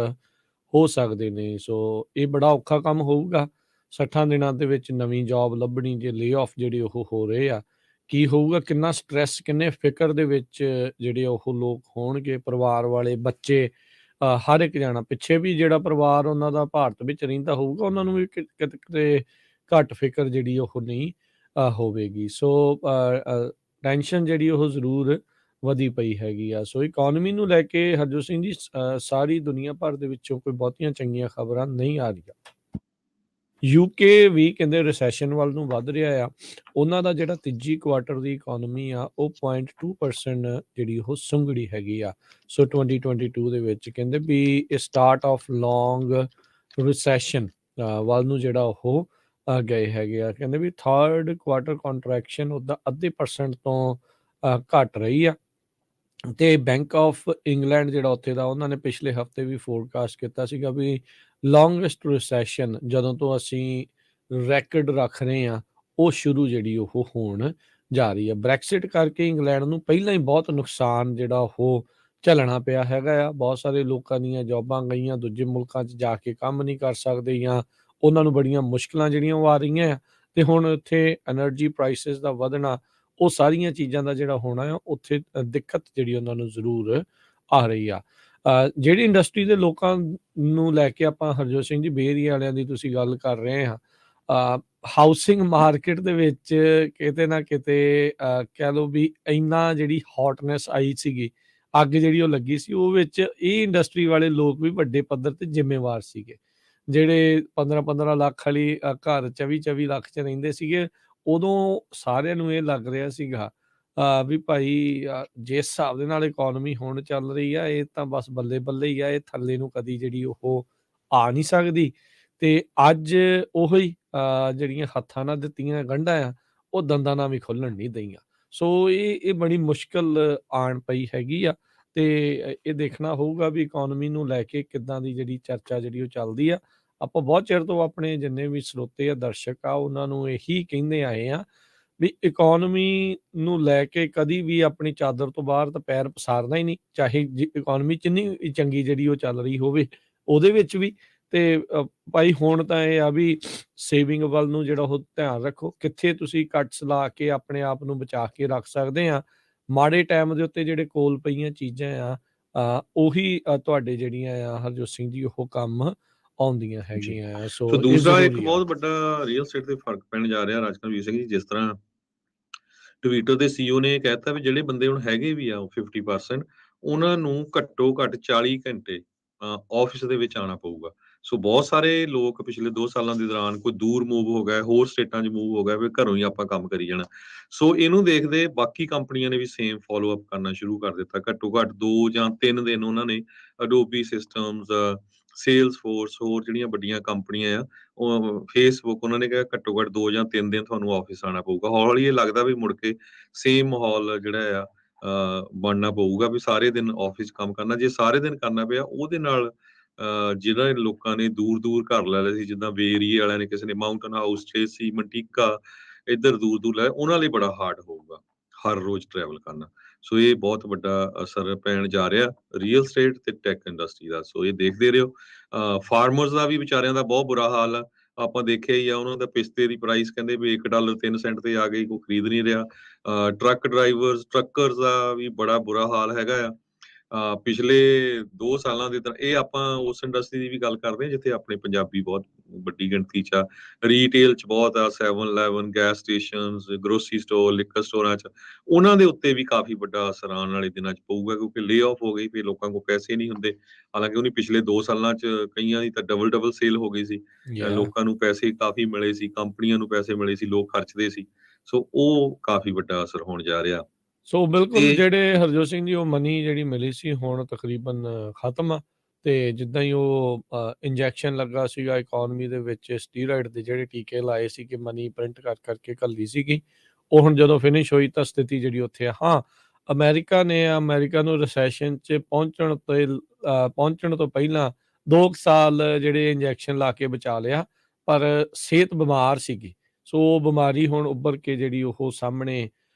ਹੋ ਸਕਦੇ ਨੇ। ਸੋ ਇਹ ਬੜਾ ਔਖਾ ਕੰਮ ਹੋਊਗਾ। 60 ਦਿਨਾਂ ਦੇ ਵਿੱਚ ਨਵੀਂ ਜੌਬ ਲੱਭਣੀ, ਜੇ ਲੇ ਆਫ ਜਿਹੜੇ ਉਹ ਹੋ ਰਹੇ ਆ, ਕੀ ਹੋਊਗਾ? ਕਿੰਨਾ ਸਟ੍ਰੈਸ, ਕਿੰਨੇ ਫਿਕਰ ਦੇ ਵਿੱਚ ਜਿਹੜੇ ਉਹ ਲੋਕ ਹੋਣਗੇ, ਪਰਿਵਾਰ ਵਾਲੇ, ਬੱਚੇ, ਹਰ ਇੱਕ ਜਾਣਾ। ਪਿੱਛੇ ਵੀ ਜਿਹੜਾ ਪਰਿਵਾਰ ਉਹਨਾਂ ਦਾ ਭਾਰਤ ਵਿੱਚ ਰਹਿੰਦਾ ਹੋਊਗਾ, ਉਹਨਾਂ ਨੂੰ ਵੀ ਕਿਤੇ ਕਿਤੇ ਘੱਟ ਫਿਕਰ ਜਿਹੜੀ ਉਹ ਨਹੀਂ ਹੋਵੇਗੀ। ਸੋ ਟੈਨਸ਼ਨ ਜਿਹੜੀ ਉਹ ਜ਼ਰੂਰ ਵਧੀ ਪਈ ਹੈਗੀ ਆ। ਸੋ ਇਕੋਨਮੀ ਨੂੰ ਲੈ ਕੇ ਹਰਜੋਤ ਸਿੰਘ ਜੀ, ਸਾਰੀ ਦੁਨੀਆ ਭਰ ਦੇ ਵਿੱਚੋਂ ਕੋਈ ਬਹੁਤੀਆਂ ਚੰਗੀਆਂ ਖਬਰਾਂ ਨਹੀਂ ਆ ਰਹੀਆਂ। ਯੂਕੇ ਵੀ ਕਹਿੰਦੇ ਰਿਸੈਸ਼ਨ ਵੱਲ ਨੂੰ ਵੱਧ ਰਿਹਾ ਆ। ਉਹਨਾਂ ਦਾ ਜਿਹੜਾ ਤੀਜੀ ਕੁਆਟਰ ਦੀ ਇਕੋਨਮੀ ਆ, ਉਹ 0.2% ਜਿਹੜੀ ਉਹ ਸੁੰਗੜੀ ਹੈਗੀ ਆ। ਸੋ 2022 ਦੇ ਵਿੱਚ ਕਹਿੰਦੇ ਵੀ ਇਹ ਸਟਾਰਟ ਆਫ ਲੌਂਗ ਰਿਸੈਸ਼ਨ ਵੱਲ ਨੂੰ ਜਿਹੜਾ ਉਹ ਗਏ ਹੈਗੇ ਆ। ਕਹਿੰਦੇ ਵੀ ਥਰਡ ਕੁਆਟਰ ਕੰਟਰੈਕਸ਼ਨ ਉਹਦਾ 0.5% ਤੋਂ ਘੱਟ ਰਹੀ ਆ। ਤੇ ਬੈਂਕ ਆਫ ਇੰਗਲੈਂਡ ਜਿਹੜਾ ਉੱਥੇ ਦਾ, ਉਹਨਾਂ ਨੇ ਪਿਛਲੇ ਹਫਤੇ ਵੀ ਫੋਰਕਾਸਟ ਕੀਤਾ ਸੀਗਾ ਵੀ ਲੌਂਗੈਸਟ ਰਿਸੈਸ਼ਨ ਜਦੋਂ ਤੋਂ ਅਸੀਂ ਰੈਕਡ ਰੱਖ ਰਹੇ ਹਾਂ, ਉਹ ਸ਼ੁਰੂ ਜਿਹੜੀ ਉਹ ਹੋਣ ਜਾ ਰਹੀ ਹੈ। ਬ੍ਰੈਕਸਿਟ ਕਰਕੇ ਇੰਗਲੈਂਡ ਨੂੰ ਪਹਿਲਾਂ ਹੀ ਬਹੁਤ ਨੁਕਸਾਨ ਜਿਹੜਾ ਉਹ ਝੱਲਣਾ ਪਿਆ ਹੈਗਾ ਆ। ਬਹੁਤ ਸਾਰੇ ਲੋਕਾਂ ਦੀਆਂ ਜੌਬਾਂ ਗਈਆਂ, ਦੂਜੇ ਮੁਲਕਾਂ 'ਚ ਜਾ ਕੇ ਕੰਮ ਨਹੀਂ ਕਰ ਸਕਦੇ, ਜਾਂ ਉਹਨਾਂ ਨੂੰ ਬੜੀਆਂ ਮੁਸ਼ਕਲਾਂ ਜਿਹੜੀਆਂ ਉਹ ਆ ਰਹੀਆਂ ਆ। ਤੇ ਹੁਣ ਇੱਥੇ ਐਨਰਜੀ ਪ੍ਰਾਈਸਿਸ ਦਾ ਵਧਣਾ, ਉਹ ਸਾਰੀਆਂ ਚੀਜ਼ਾਂ ਦਾ ਜਿਹੜਾ ਹੋਣਾ ਆ, ਉੱਥੇ ਦਿੱਕਤ ਜਿਹੜੀ ਉਹਨਾਂ ਨੂੰ ਜ਼ਰੂਰ ਆ ਰਹੀ ਆ। ਜਿਹੜੀ ਇੰਡਸਟਰੀ ਦੇ ਲੋਕਾਂ ਨੂੰ ਲੈ ਕੇ ਆਪਾਂ ਹਰਜੋਤ ਸਿੰਘ ਜੀ ਬੇ ਏਰੀਆ ਵਾਲਿਆਂ ਦੀ ਤੁਸੀਂ ਗੱਲ ਕਰ ਰਹੇ ਹਾਂ, ਹਾਊਸਿੰਗ ਮਾਰਕੀਟ ਦੇ ਵਿੱਚ ਕਿਤੇ ਨਾ ਕਿਤੇ ਕਹਿ ਲਓ ਵੀ ਇੰਨਾ ਜਿਹੜੀ ਹੌਟਨੈਸ ਆਈ ਸੀਗੀ, ਅੱਗ ਜਿਹੜੀ ਉਹ ਲੱਗੀ ਸੀ, ਉਹ ਵਿੱਚ ਇਹ ਇੰਡਸਟਰੀ ਵਾਲੇ ਲੋਕ ਵੀ ਵੱਡੇ ਪੱਧਰ ਤੇ ਜ਼ਿੰਮੇਵਾਰ ਸੀਗੇ। ਜਿਹੜੇ 15-15 ਲੱਖ ਵਾਲੀ ਘਰ 24-24 ਲੱਖ 'ਚ ਰਹਿੰਦੇ ਸੀਗੇ, ਉਦੋਂ ਸਾਰਿਆਂ ਨੂੰ ਇਹ ਲੱਗ ਰਿਹਾ ਸੀਗਾ ਵੀ ਭਾਈ ਜਿਸ ਹਿਸਾਬ ਦੇ ਨਾਲ ਇਕੋਨਮੀ ਹੁਣ ਚੱਲ ਰਹੀ ਆ, ਇਹ ਤਾਂ ਬਸ ਬੱਲੇ-ਬੱਲੇ ਹੀ ਆ, ਇਹ ਥੱਲੇ ਨੂੰ ਕਦੀ ਜਿਹੜੀ ਉਹ ਆ ਨਹੀਂ ਸਕਦੀ। ਤੇ ਅੱਜ ਉਹੀ ਜਿਹੜੀਆਂ ਹੱਥਾਂ ਨਾਲ ਦਿੱਤੀਆਂ ਗੰਢਾਂ ਆ, ਉਹ ਦੰਦਾਂ ਨਾਲ ਵੀ ਖੁੱਲ੍ਹਣ ਨਹੀਂ ਦਈਆਂ। ਸੋ ਇਹ ਬੜੀ ਮੁਸ਼ਕਲ ਆਣ ਪਈ ਹੈਗੀ ਆ। ਤੇ ਇਹ ਦੇਖਣਾ ਹੋਊਗਾ ਵੀ ਇਕੋਨਮੀ ਨੂੰ ਲੈ ਕੇ ਕਿੱਦਾਂ ਦੀ ਜਿਹੜੀ ਚਰਚਾ ਜਿਹੜੀ ਉਹ ਚੱਲਦੀ ਆ। ਆਪਾਂ ਬਹੁਤ ਚਿਰ ਤੋਂ ਆਪਣੇ ਜਿੰਨੇ ਵੀ ਸਰੋਤੇ ਆ, ਦਰਸ਼ਕ ਆ, ਉਹਨਾਂ ਨੂੰ ਇਹੀ ਕਹਿੰਦੇ ਆਏ ਆ ਵੀ ਇਕੋਨਮੀ ਨੂੰ ਲੈ ਕੇ ਕਦੀ ਵੀ ਆਪਣੀ ਚਾਦਰ ਤੋਂ ਬਾਹਰ ਤਾਂ ਪੈਰ ਪਸਾਰਨਾ ਹੀ ਨਹੀਂ, ਚਾਹੇ ਇਕੋਨਮੀ ਜਿੰਨੀ ਚੰਗੀ ਜਿਹੜੀ ਉਹ ਚੱਲ ਰਹੀ ਹੋਵੇ ਉਹਦੇ ਵਿੱਚ ਵੀ। ਤੇ ਭਾਈ ਹੁਣ ਤਾਂ ਇਹ ਆ ਵੀ ਸੇਵਿੰਗ ਵੱਲ ਨੂੰ ਜਿਹੜਾ ਉਹ ਧਿਆਨ ਰੱਖੋ, ਕਿੱਥੇ ਤੁਸੀਂ ਕੱਟਸ ਲਾ ਕੇ ਆਪਣੇ ਆਪ ਨੂੰ ਬਚਾ ਕੇ ਰੱਖ ਸਕਦੇ ਆ। ਮਾੜੇ ਟਾਈਮ ਦੇ ਉੱਤੇ ਜਿਹੜੇ ਕੋਲ ਪਈਆਂ ਚੀਜ਼ਾਂ ਆ, ਉਹੀ ਤੁਹਾਡੇ ਜਿਹੜੀਆਂ ਆ ਹਰਜੋਤ ਸਿੰਘ ਜੀ ਉਹ ਕੰਮ ਆਉਂਦੀਆਂ ਜੀ। ਹੈਗੀਆਂ ਆ। ਸੋ ਸੋ ਇਹ ਦੂਸਰਾ ਇੱਕ ਜ਼ਰੂਰੀ ਆ। ਬਹੁਤ ਵੱਡਾ ਰੀਅਲ ਸਟੇਟ ਤੇ ਫਰਕ ਪੈਣ ਜਾ ਰਿਹਾ ਰਾਜਕਨਵੀਰ ਸਿੰਘ ਜੀ, ਜਿਸ ਤਰ੍ਹਾਂ ਟਵਿੱਟਰ ਦੇ ਸੀਈਓ ਨੇ ਕਹਿਤਾ ਵੀ ਜਿਹੜੇ ਬੰਦੇ ਹੁਣ ਹੈਗੇ ਵੀ ਆ ਉਹ 50%, ਉਹਨਾਂ ਨੂੰ ਘੱਟੋ ਘੱਟ 40 ਘੰਟੇ ਆਫਿਸ ਦੇ ਵਿੱਚ ਆਉਣਾ ਪਊਗਾ। ਸੋ ਬਹੁਤ ਸਾਰੇ ਲੋਕ ਪਿਛਲੇ 2 ਸਾਲਾਂ ਦੇ ਦੌਰਾਨ ਕੋਈ ਦੂਰ ਮੂਵ ਹੋ ਗਏ, ਹੋਰ ਸਟੇਟਾਂ 'ਚ ਮੂਵ ਹੋ ਗਏ, ਵੀ ਘਰੋਂ ਹੀ ਆਪਾਂ ਕੰਮ ਕਰੀ ਜਾਣਾ। ਸੋ ਇਹਨੂੰ ਦੇਖਦੇ ਬਾਕੀ ਕੰਪਨੀਆਂ ਨੇ ਵੀ ਸੇਮ ਫਾਲੋ ਅਪ ਕਰਨਾ ਸ਼ੁਰੂ ਕਰ ਦਿੱਤਾ। ਘੱਟੋ ਘੱਟ 2 ਜਾਂ 3 ਦਿਨ ਉਹਨਾਂ ਨੇ ਅਡੋਬੀ ਸਿਸਟਮਸ, ਸੇਲਸਫੋਰਸ, ਹੋਰ ਜਿਹੜੀਆਂ ਵੱਡੀਆਂ ਕੰਪਨੀਆਂ ਆ, ਉਹ ਫੇਸਬੁੱਕ, ਉਹਨਾਂ ਨੇ ਕਿਹਾ ਘੱਟੋ ਘੱਟ 2 ਜਾਂ 3 ਦਿਨ ਤੁਹਾਨੂੰ ਆਫਿਸ ਆਉਣਾ ਪਊਗਾ। ਹੌਲੀ ਇਹ ਲੱਗਦਾ ਵੀ ਮੁੜ ਕੇ ਸੇਮ ਮਾਹੌਲ ਜਿਹੜਾ ਆ ਬਣਨਾ ਪਊਗਾ ਵੀ ਸਾਰੇ ਦਿਨ ਆਫਿਸ ਕੰਮ ਕਰਨਾ। ਜੇ ਸਾਰੇ ਦਿਨ ਕਰਨਾ ਪਿਆ, ਉਹਦੇ ਨਾਲ ਜਿਹੜਾ ਲੋਕਾਂ ਨੇ ਦੂਰ ਦੂਰ ਘਰ ਲੈ ਲਏ ਸੀ, ਜਿੱਦਾਂ ਬੇ ਏਰੀਏ ਵਾਲਿਆਂ ਨੇ, ਕਿਸੇ ਨੇ ਮਾਊਂਟਨ ਹਾਊਸ 'ਚ ਸੀ, ਮੰਟੀਕਾ, ਇੱਧਰ ਦੂਰ ਦੂਰ ਲੈ, ਉਹਨਾਂ ਲਈ ਬੜਾ ਹਾਰਡ ਹੋਊਗਾ ਹਰ ਰੋਜ਼ ਟਰੈਵਲ ਕਰਨਾ। ਸੋ ਇਹ ਬਹੁਤ ਵੱਡਾ ਅਸਰ ਪੈਣ ਜਾ ਰਿਹਾ ਰੀਅਲ ਸਟੇਟ ਤੇ ਟੈਕ ਇੰਡਸਟਰੀ ਦਾ। ਸੋ ਇਹ ਦੇਖਦੇ ਰਹੋ। ਫਾਰਮਰਸ ਦਾ ਵੀ ਵਿਚਾਰਿਆਂ ਦਾ ਬਹੁਤ ਬੁਰਾ ਹਾਲ ਆ। ਆਪਾਂ ਦੇਖਿਆ ਹੀ ਆ, ਉਹਨਾਂ ਦਾ ਪਿਸਤੇ ਦੀ ਪ੍ਰਾਈਸ ਕਹਿੰਦੇ ਵੀ $1.03 ਤੇ ਆ ਗਈ, ਕੋਈ ਖਰੀਦ ਨਹੀਂ ਰਿਹਾ। ਟਰੱਕ ਡਰਾਈਵਰਸ, ਟਰੱਕਰਸ ਦਾ ਵੀ ਬੜਾ ਬੁਰਾ ਹਾਲ ਹੈਗਾ ਆ। ਪਿਛਲੇ 2 ਸਾਲਾਂ ਦੇ ਤਰ੍ਹਾਂ, ਇਹ ਆਪਾਂ ਉਸ ਇੰਡਸਟਰੀ ਦੀ ਵੀ ਗੱਲ ਕਰਦੇ ਹਾਂ ਜਿੱਥੇ ਆਪਣੇ ਪੰਜਾਬੀ ਬਹੁਤ ਵੱਡੀ ਗਿਣਤੀ 'ਚ ਆ। ਰੀਟੇਲ 'ਚ ਬਹੁਤ ਆ, 7-Eleven, gas stations, grocery store, liquor ਸਟੋਰਾਂ 'ਚ, ਉਹਨਾਂ ਦੇ ਉੱਤੇ ਵੀ ਕਾਫੀ ਵੱਡਾ ਅਸਰ ਆਉਣ ਵਾਲੇ ਦਿਨਾਂ 'ਚ ਪਊਗਾ, ਕਿਉਂਕਿ ਲੇ ਆਫ ਹੋ ਗਈ, ਫਿਰ ਲੋਕਾਂ ਕੋਲ ਪੈਸੇ ਨਹੀਂ ਹੁੰਦੇ। ਹਾਲਾਂਕਿ ਉਹਨੇ ਪਿਛਲੇ 2 ਸਾਲਾਂ 'ਚ ਕਈਆਂ ਦੀ ਤਾਂ ਡਬਲ ਸੇਲ ਹੋ ਗਈ ਸੀ। ਲੋਕਾਂ ਨੂੰ ਪੈਸੇ ਕਾਫੀ ਮਿਲੇ ਸੀ, ਕੰਪਨੀਆਂ ਨੂੰ ਪੈਸੇ ਮਿਲੇ ਸੀ, ਲੋਕ ਖਰਚਦੇ ਸੀ। ਸੋ ਉਹ ਕਾਫੀ ਵੱਡਾ ਅਸਰ ਹੋਣ ਜਾ ਰਿਹਾ। ਸੋ ਬਿਲਕੁਲ ਤੇ ਜਿਹੜੇ ਹਰਜੋਤ ਸਿੰਘ ਜੀ ਉਹ ਮਨੀ ਜਿਹੜੀ ਮਿਲੀ ਸੀ ਹੁਣ ਤਕਰੀਬਨ ਖਤਮ ਆ। ਤੇ ਜਿੱਦਾਂ ਹੀ ਉਹ ਇੰਜੈਕਸ਼ਨ ਲੱਗਾ ਸੀਗਾ ਇਕਨੋਮੀ ਦੇ ਵਿੱਚ, ਸਟੀਰੋਇਡ ਦੇ ਜਿਹੜੇ ਟੀਕੇ ਲਾਏ ਸੀ ਕਿ ਮਨੀ ਪ੍ਰਿੰਟ ਕਰ ਕਰਕੇ ਘੱਲੀ ਸੀਗੀ, ਉਹ ਹੁਣ ਜਦੋਂ ਫਿਨਿਸ਼ ਹੋਈ ਤਾਂ ਸਥਿਤੀ ਜਿਹੜੀ ਉੱਥੇ ਆ। ਹਾਂ, ਅਮਰੀਕਾ ਨੂੰ ਰਿਸੈਸ਼ਨ 'ਚ ਪਹੁੰਚਣ ਤੋਂ ਪਹਿਲਾਂ 2 ਸਾਲ ਜਿਹੜੇ ਇੰਜੈਕਸ਼ਨ ਲਾ ਕੇ ਬਚਾ ਲਿਆ, ਪਰ ਸਿਹਤ ਬਿਮਾਰ ਸੀਗੀ। ਸੋ ਉਹ ਬਿਮਾਰੀ ਹੁਣ ਉੱਭਰ ਕੇ ਜਿਹੜੀ ਉਹ ਸਾਹਮਣੇ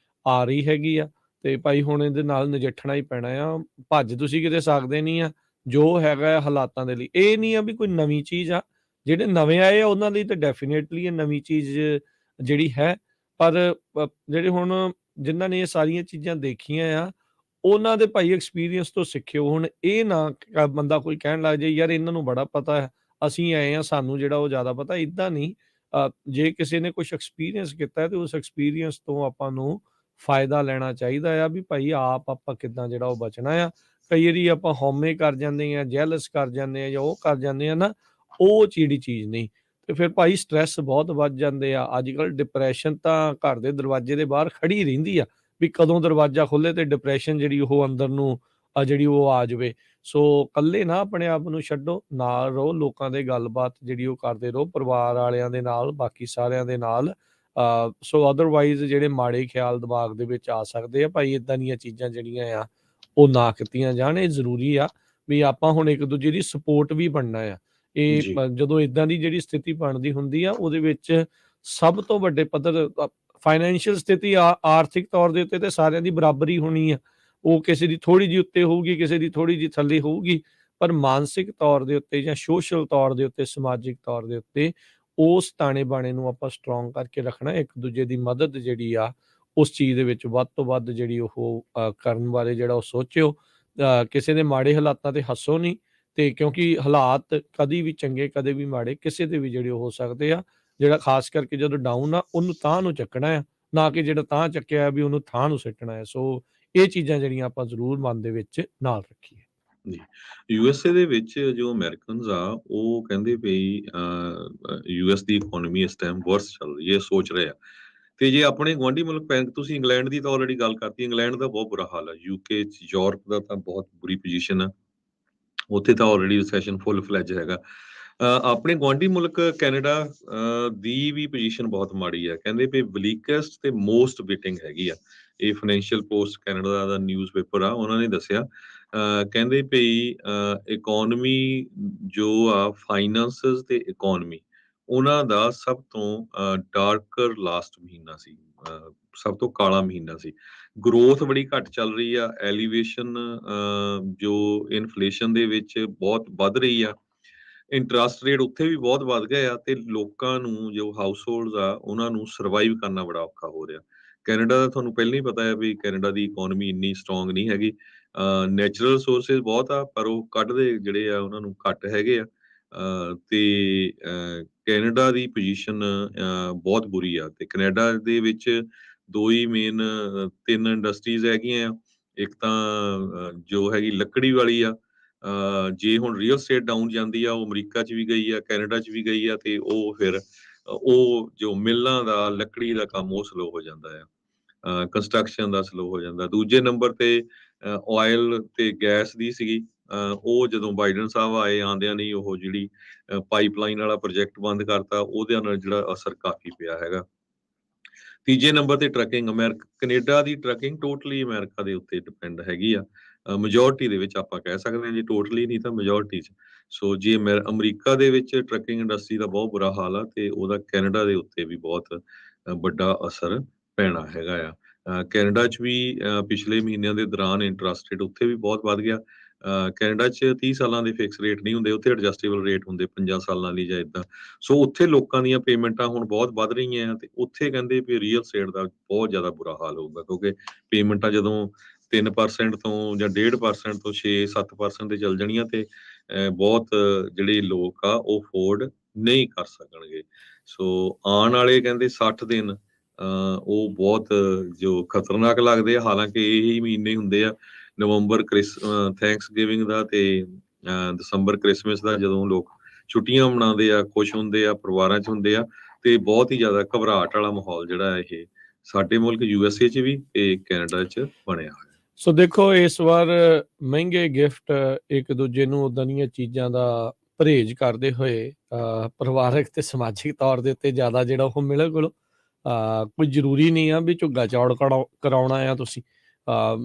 ਆ ਰਹੀ ਹੈਗੀ ਆ, ਤੇ ਭਾਈ ਹੁਣ ਇਹਦੇ ਨਾਲ ਨਜਿੱਠਣਾ ਹੀ ਪੈਣਾ ਆ। ਭੱਜ ਤੁਸੀਂ ਕਿਤੇ ਸਕਦੇ ਨਹੀਂ ਆ, ਜੋ ਹੈਗਾ ਆ ਹਾਲਾਤਾਂ ਦੇ ਲਈ। ਇਹ ਨਹੀਂ ਆ ਵੀ ਕੋਈ ਨਵੀਂ ਚੀਜ਼ ਆ, ਜਿਹੜੇ ਨਵੇਂ ਆਏ ਆ ਉਹਨਾਂ ਲਈ ਤਾਂ ਡੈਫੀਨੇਟਲੀ ਇਹ ਨਵੀਂ ਚੀਜ਼ ਜਿਹੜੀ ਹੈ, ਪਰ ਜਿਹੜੇ ਹੁਣ ਜਿਨ੍ਹਾਂ ਨੇ ਇਹ ਸਾਰੀਆਂ ਚੀਜ਼ਾਂ ਦੇਖੀਆਂ ਆ, ਉਹਨਾਂ ਦੇ ਭਾਈ ਐਕਸਪੀਰੀਅੰਸ ਤੋਂ ਸਿੱਖਿਓ। ਹੁਣ ਇਹ ਨਾ ਬੰਦਾ ਕੋਈ ਕਹਿਣ ਲੱਗ ਜਾਏ ਯਾਰ ਇਹਨਾਂ ਨੂੰ ਬੜਾ ਪਤਾ ਹੈ, ਅਸੀਂ ਆਏ ਆ ਸਾਨੂੰ ਜਿਹੜਾ ਉਹ ਜ਼ਿਆਦਾ ਪਤਾ, ਇੱਦਾਂ ਨਹੀਂ। ਜੇ ਕਿਸੇ ਨੇ ਕੁਛ ਐਕਸਪੀਰੀਅੰਸ ਕੀਤਾ ਹੈ ਤੇ ਉਸ ਐਕਸਪੀਰੀਅੰਸ ਤੋਂ ਆਪਾਂ ਨੂੰ ਫਾਇਦਾ ਲੈਣਾ ਚਾਹੀਦਾ ਆ ਵੀ ਭਾਈ ਆਪਾਂ ਕਿੱਦਾਂ ਜਿਹੜਾ ਉਹ ਬਚਣਾ ਆ। ਕਈ ਵਾਰੀ ਆਪਾਂ ਹਉਮੈ ਕਰ ਜਾਂਦੇ ਆ, ਜੈਲਸ ਕਰ ਜਾਂਦੇ ਆ ਜਾਂ ਉਹ ਕਰ ਜਾਂਦੇ ਆ ਨਾ, ਉਹ ਜਿਹੜੀ ਚੀਜ਼ ਨਹੀਂ। ਤੇ ਫਿਰ ਭਾਈ ਸਟ੍ਰੈਸ ਬਹੁਤ ਵੱਧ ਜਾਂਦੇ ਆ। ਅੱਜ-ਕੱਲ੍ਹ ਡਿਪਰੈਸ਼ਨ ਤਾਂ ਘਰ ਦੇ ਦਰਵਾਜ਼ੇ ਦੇ ਬਾਹਰ ਖੜੀ ਰਹਿੰਦੀ ਆ ਵੀ ਕਦੋਂ ਦਰਵਾਜ਼ਾ ਖੁੱਲੇ ਤੇ ਡਿਪਰੈਸ਼ਨ ਜਿਹੜੀ ਉਹ ਅੰਦਰ ਨੂੰ ਜਿਹੜੀ ਉਹ ਆ ਜਾਵੇ। ਸੋ ਇਕੱਲੇ ਨਾ ਆਪਣੇ ਆਪ ਨੂੰ ਛੱਡੋ, ਨਾਲ ਰਹੋ, ਲੋਕਾਂ ਦੇ ਗੱਲਬਾਤ ਜਿਹੜੀ ਉਹ ਕਰਦੇ ਰਹੋ, ਪਰਿਵਾਰ ਵਾਲਿਆਂ ਦੇ ਨਾਲ, ਬਾਕੀ ਸਾਰਿਆਂ ਦੇ ਨਾਲ। ਸੋ ਅਦਰਵਾਈਜ਼ ਜਿਹੜੇ ਮਾੜੇ ਖਿਆਲ ਦਿਮਾਗ ਦੇ ਵਿੱਚ ਆ ਸਕਦੇ ਆ, ਭਾਈ ਇੱਦਾਂ ਦੀਆਂ ਚੀਜ਼ਾਂ ਜਿਹੜੀਆਂ ਆ ਉਹ ਨਾ ਕੀਤੀਆਂ ਜਾਣ। ਇਹ ਜ਼ਰੂਰੀ ਆ ਵੀ ਆਪਾਂ ਹੁਣ ਇੱਕ ਦੂਜੇ ਦੀ ਸਪੋਰਟ ਵੀ ਬਣਨਾ ਆ। ਇਹ ਜੀ, ਜਦੋਂ ਇੱਦਾਂ ਦੀ ਜਿਹੜੀ ਸਥਿਤੀ ਬਣਦੀ ਹੁੰਦੀ ਆ, ਉਹਦੇ ਵਿੱਚ ਸਭ ਤੋਂ ਵੱਡੇ ਪੱਧਰ ਫਾਈਨੈਂਸ਼ੀਅਲ ਸਥਿਤੀ ਆਰਥਿਕ ਤੌਰ ਦੇ ਉੱਤੇ ਤੇ ਸਾਰਿਆਂ ਦੀ ਬਰਾਬਰੀ ਹੋਣੀ ਆ। ਉਹ ਕਿਸੇ ਦੀ ਥੋੜ੍ਹੀ ਜਿਹੀ ਉੱਤੇ ਹੋਊਗੀ, ਕਿਸੇ ਦੀ ਥੋੜ੍ਹੀ ਜਿਹੀ ਥੱਲੇ ਹੋਊਗੀ, ਪਰ ਮਾਨਸਿਕ ਤੌਰ ਦੇ ਉੱਤੇ ਜਾਂ ਸੋਸ਼ਲ ਤੌਰ ਦੇ ਉੱਤੇ, ਸਮਾਜਿਕ ਤੌਰ ਦੇ ਉੱਤੇ ਉਸ ਤਾਣੇ-ਬਾਣੇ ਨੂੰ ਆਪਾਂ ਸਟਰੋਂਗ ਕਰਕੇ ਰੱਖਣਾ। ਇੱਕ ਦੂਜੇ ਦੀ ਮਦਦ ਜਿਹੜੀ ਆ, ਉਸ ਚੀਜ਼ ਦੇ ਵਿੱਚ ਵੱਧ ਤੋਂ ਵੱਧ ਜਿਹੜੀ ਉਹ ਕਰਨ ਬਾਰੇ ਜਿਹੜਾ ਉਹ ਸੋਚਿਓ। ਕਿਸੇ ਦੇ ਮਾੜੇ ਹਾਲਾਤਾਂ ਤੇ ਹੱਸੋ ਨਹੀਂ, ਤੇ ਕਿਉਂਕਿ ਹਾਲਾਤ ਕਦੀ ਵੀ ਚੰਗੇ, ਕਦੇ ਵੀ ਮਾੜੇ, ਕਿਸੇ ਦੇ ਵੀ ਜਿਹੜੇ ਉਹ ਹੋ ਸਕਦੇ ਆ। ਜਿਹੜਾ ਖਾਸ ਕਰਕੇ ਜਦੋਂ ਡਾਊਨ ਆ, ਉਹਨੂੰ ਤਾਂਹ ਨੂੰ ਚੱਕਣਾ ਆ, ਨਾ ਕਿ ਜਿਹੜਾ ਤਾਂਹ ਚੱਕਿਆ ਵੀ ਉਹਨੂੰ ਥਾਂ ਨੂੰ ਸਿੱਟਣਾ ਹੈ। ਸੋ ਇਹ ਚੀਜ਼ਾਂ ਜਿਹੜੀਆਂ ਆਪਾਂ ਜ਼ਰੂਰ ਮਨ ਦੇ ਵਿੱਚ ਨਾਲ ਰੱਖੀਏ। ਜੀ। ਯੂਐਸਏ ਦੇ ਵਿੱਚ ਜੋ ਅਮਰੀਕਨਸ ਆ, ਉਹ ਕਹਿੰਦੇ ਵੀ ਯੂਐਸ ਦੀ ਇਕਨੋਮੀ ਇਸ ਟਾਈਮ ਵਰਸ ਚੱਲ ਰਹੀ ਹੈ, ਸੋਚ ਰਹੇ ਆ। ਤੇ ਜੇ ਆਪਣੇ ਗੁਆਂਢੀ ਮੁਲਕ ਤੁਸੀਂ ਇੰਗਲੈਂਡ ਦੀ ਤਾਂ ਆਲਰੇਡੀ ਗੱਲ ਕਰਤੀ, ਇੰਗਲੈਂਡ ਦਾ ਬਹੁਤ ਬੁਰਾ ਹਾਲ ਹੈ, ਯੂਕੇ 'ਚ, ਯੂਰਪ ਦਾ ਤਾਂ ਬਹੁਤ ਬੁਰੀ ਪੋਜੀਸ਼ਨ ਆ। ਉੱਥੇ ਤਾਂ ਆਲਰੇਡੀ ਰਿਸੈਸ਼ਨ ਫੁੱਲ ਫਲੈਜ ਹੈਗਾ। ਆਪਣੇ ਗੁਆਂਢੀ ਮੁਲਕ ਕੈਨੇਡਾ ਦੀ ਵੀ ਪੋਜੀਸ਼ਨ ਬਹੁਤ ਮਾੜੀ ਆ। ਕਹਿੰਦੇ ਵੀ ਬਲੀਕੈਸਟ ਤੇ ਮੋਸਟ ਬਿਟਿੰਗ ਹੈਗੀ ਆ। ਇਹ ਫਾਈਨੈਂਸ਼ੀਅਲ ਪੋਸਟ ਕੈਨੇਡਾ ਦਾ ਨਿਊਜ਼ ਪੇਪਰ ਆ, ਉਹਨਾਂ ਨੇ ਦੱਸਿਆ। ਕਹਿੰਦੇ ਵੀ ਇਕੋਨਮੀ ਜੋ ਆ, ਫਾਈਨਾਂਸਿਸ ਤੇ ਇਕੋਨਮੀ, ਉਹਨਾਂ ਦਾ ਸਭ ਤੋਂ ਡਾਰਕਰ ਲਾਸਟ ਮਹੀਨਾ ਸੀ, ਸਭ ਤੋਂ ਕਾਲਾ ਮਹੀਨਾ ਸੀ। ਗਰੋਥ ਬੜੀ ਘੱਟ ਚੱਲ ਰਹੀ ਆ, ਐਲੀਵੇਸ਼ਨ ਜੋ ਇਨਫਲੇਸ਼ਨ ਦੇ ਵਿੱਚ ਬਹੁਤ ਵੱਧ ਰਹੀ ਆ, ਇੰਟਰਸਟ ਰੇਟ ਉੱਥੇ ਵੀ ਬਹੁਤ ਵੱਧ ਗਏ ਆ, ਤੇ ਲੋਕਾਂ ਨੂੰ ਜੋ ਹਾਊਸ ਹੋਲਡਸ ਆ, ਉਹਨਾਂ ਨੂੰ ਸਰਵਾਈਵ ਕਰਨਾ ਬੜਾ ਔਖਾ ਹੋ ਰਿਹਾ। ਕੈਨੇਡਾ ਦਾ ਤੁਹਾਨੂੰ ਪਹਿਲਾਂ ਹੀ ਪਤਾ ਹੈ ਵੀ ਕੈਨੇਡਾ ਦੀ ਇਕੋਨਮੀ ਇੰਨੀ ਸਟਰੋਂਗ ਨਹੀਂ ਹੈਗੀ। ਨੈਚੁਰਲ ਰਿਸੋਰਸਿਸ ਬਹੁਤ ਆ, ਪਰ ਉਹ ਕੱਢਦੇ ਜਿਹੜੇ ਆ ਉਹਨਾਂ ਨੂੰ ਘੱਟ ਹੈਗੇ ਆ। ਤੇ ਕੈਨੇਡਾ ਦੀ ਪੋਜੀਸ਼ਨ ਬਹੁਤ ਬੁਰੀ ਆ। ਤੇ ਕੈਨੇਡਾ ਦੇ ਵਿੱਚ ਦੋ ਹੀ ਮੇਨ 3 ਇੰਡਸਟਰੀਜ਼ ਹੈਗੀਆਂ ਆ। ਇੱਕ ਤਾਂ ਜੋ ਹੈਗੀ ਲੱਕੜੀ ਵਾਲੀ ਆ। ਜੇ ਹੁਣ ਰੀਅਲ ਸਟੇਟ ਡਾਊਨ ਜਾਂਦੀ ਆ, ਉਹ ਅਮਰੀਕਾ 'ਚ ਵੀ ਗਈ ਆ, ਕੈਨੇਡਾ 'ਚ ਵੀ ਗਈ ਆ, ਤੇ ਉਹ ਫਿਰ ਉਹ ਜੋ ਮਿੱਲਾਂ ਦਾ ਲੱਕੜੀ ਦਾ ਕੰਮ ਉਹ ਸਲੋ ਹੋ ਜਾਂਦਾ ਆ। ਕੰਸਟਰਕਸ਼ਨ ਦਾ ਸਲੋ ਹੋ ਜਾਂਦਾ। ਦੂਜੇ ਨੰਬਰ ਤੇ ਆਇਲ ਤੇ ਗੈਸ ਦੀ ਸੀਗੀ। ਉਹ ਜਦੋਂ ਬਾਈਡਨ ਸਾਹਿਬ ਆਏ, ਆਉਂਦਿਆਂ ਨਹੀਂ ਉਹ ਜਿਹੜੀ ਪਾਈਪਲਾਈਨ ਵਾਲਾ ਪ੍ਰੋਜੈਕਟ ਬੰਦ ਕਰਤਾ, ਉਹਦੇ ਨਾਲ ਜਿਹੜਾ ਅਸਰ ਕਾਫੀ ਪਿਆ ਹੈਗਾ। ਤੀਜੇ ਨੰਬਰ ਤੇ ਟਰੱਕਿੰਗ, ਕੈਨੇਡਾ ਦੀ ਟਰੱਕਿੰਗ ਟੋਟਲੀ ਅਮਰੀਕਾ ਦੇ ਉੱਤੇ ਡਿਪੈਂਡ ਹੈਗੀ ਆ। ਮੈਜੋਰਟੀ ਦੇ ਵਿੱਚ ਆਪਾਂ ਕਹਿ ਸਕਦੇ ਹਾਂ ਜੀ, ਟੋਟਲੀ ਨਹੀਂ ਤਾਂ ਮੈਜੋਰਟੀ 'ਚ। ਸੋ ਜੇ ਅਮਰੀਕਾ ਦੇ ਵਿੱਚ ਟਰੱਕਿੰਗ ਇੰਡਸਟਰੀ ਦਾ ਬਹੁਤ ਬੁਰਾ ਹਾਲ ਆ, ਤੇ ਉਹਦਾ ਕੈਨੇਡਾ ਦੇ ਉੱਤੇ ਵੀ ਬਹੁਤ ਵੱਡਾ ਅਸਰ ਪੈਣਾ ਹੈਗਾ ਆ। ਕੈਨੇਡਾ 'ਚ ਵੀ ਪਿਛਲੇ ਮਹੀਨਿਆਂ ਦੇ ਦੌਰਾਨ ਇੰਟਰਸਟ ਰੇਟ ਉੱਥੇ ਵੀ ਬਹੁਤ ਵੱਧ ਗਿਆ। ਕੈਨੇਡਾ 'ਚ 30 ਸਾਲਾਂ ਦੇ ਫਿਕਸ ਰੇਟ ਨਹੀਂ ਹੁੰਦੇ, ਉੱਥੇ ਐਡਜਸਟੇਬਲ ਰੇਟ ਹੁੰਦੇ 5 ਸਾਲਾਂ ਲਈ ਜਾਂ ਏਦਾਂ। ਸੋ ਉੱਥੇ ਲੋਕਾਂ ਦੀਆਂ ਪੇਮੈਂਟਾਂ ਹੁਣ ਬਹੁਤ ਵੱਧ ਰਹੀਆਂ ਆ, ਤੇ ਉੱਥੇ ਕਹਿੰਦੇ ਵੀ ਰੀਅਲ ਸਟੇਟ ਦਾ ਬਹੁਤ ਜ਼ਿਆਦਾ ਬੁਰਾ ਹਾਲ ਹੋਊਗਾ, ਕਿਉਂਕਿ ਪੇਮੈਂਟਾਂ ਜਦੋਂ 3% ਤੋਂ ਜਾਂ 1.5% ਤੋਂ 6-7% ਤੇ ਚੱਲ ਜਾਣੀਆਂ, ਤੇ ਬਹੁਤ ਜਿਹੜੇ ਲੋਕ ਆ ਉਹ ਅਫੋਰਡ ਨਹੀਂ ਕਰ ਸਕਣਗੇ। ਸੋ ਆਉਣ ਵਾਲੇ ਕਹਿੰਦੇ 60 ਦਿਨ ਉਹ ਬਹੁਤ ਜੋ ਖਤਰਨਾਕ ਲੱਗਦੇ ਆ। ਹਾਲਾਂਕਿ ਇਹੀ ਮਹੀਨੇ ਹੁੰਦੇ ਆ, ਨਵੰਬਰ ਥੈਂਕਸ ਗਿਵਿੰਗ ਦਾ ਤੇ ਦਸੰਬਰ ਕ੍ਰਿਸਮਸ ਦਾ, ਜਦੋਂ ਲੋਕ ਛੁੱਟੀਆਂ ਮਨਾਉਂਦੇ ਆ, ਖੁਸ਼ ਹੁੰਦੇ ਆ, ਪਰਿਵਾਰਾਂ 'ਚ ਹੁੰਦੇ ਆ, ਤੇ ਬਹੁਤ ਹੀ ਜ਼ਿਆਦਾ ਘਬਰਾਹਟ ਵਾਲਾ ਮਾਹੌਲ ਜਿਹੜਾ ਇਹ ਸਾਡੇ ਮੁਲਕ USA 'ਚ ਵੀ ਤੇ ਕੈਨੇਡਾ 'ਚ ਬਣਿਆ ਹੋਇਆ। ਸੋ ਦੇਖੋ ਇਸ ਵਾਰ ਮਹਿੰਗੇ ਗਿਫਟ ਇੱਕ ਦੂਜੇ ਨੂੰ ਉਦਾਂ ਦੀਆਂ ਚੀਜ਼ਾਂ ਦਾ ਪਰਹੇਜ਼ ਕਰਦੇ ਹੋਏ ਪਰਿਵਾਰਕ ਤੇ ਸਮਾਜਿਕ ਤੌਰ ਦੇ ਉੱਤੇ ਜ਼ਿਆਦਾ ਜਿਹੜਾ ਉਹ ਮਿਲੇ ਕੋਲ ਕੋਈ ਜ਼ਰੂਰੀ ਨਹੀਂ ਆ ਵੀ ਝੁੱਗਾ ਚੌੜ ਕਰਾਉਣਾ ਆ ਤੁਸੀਂ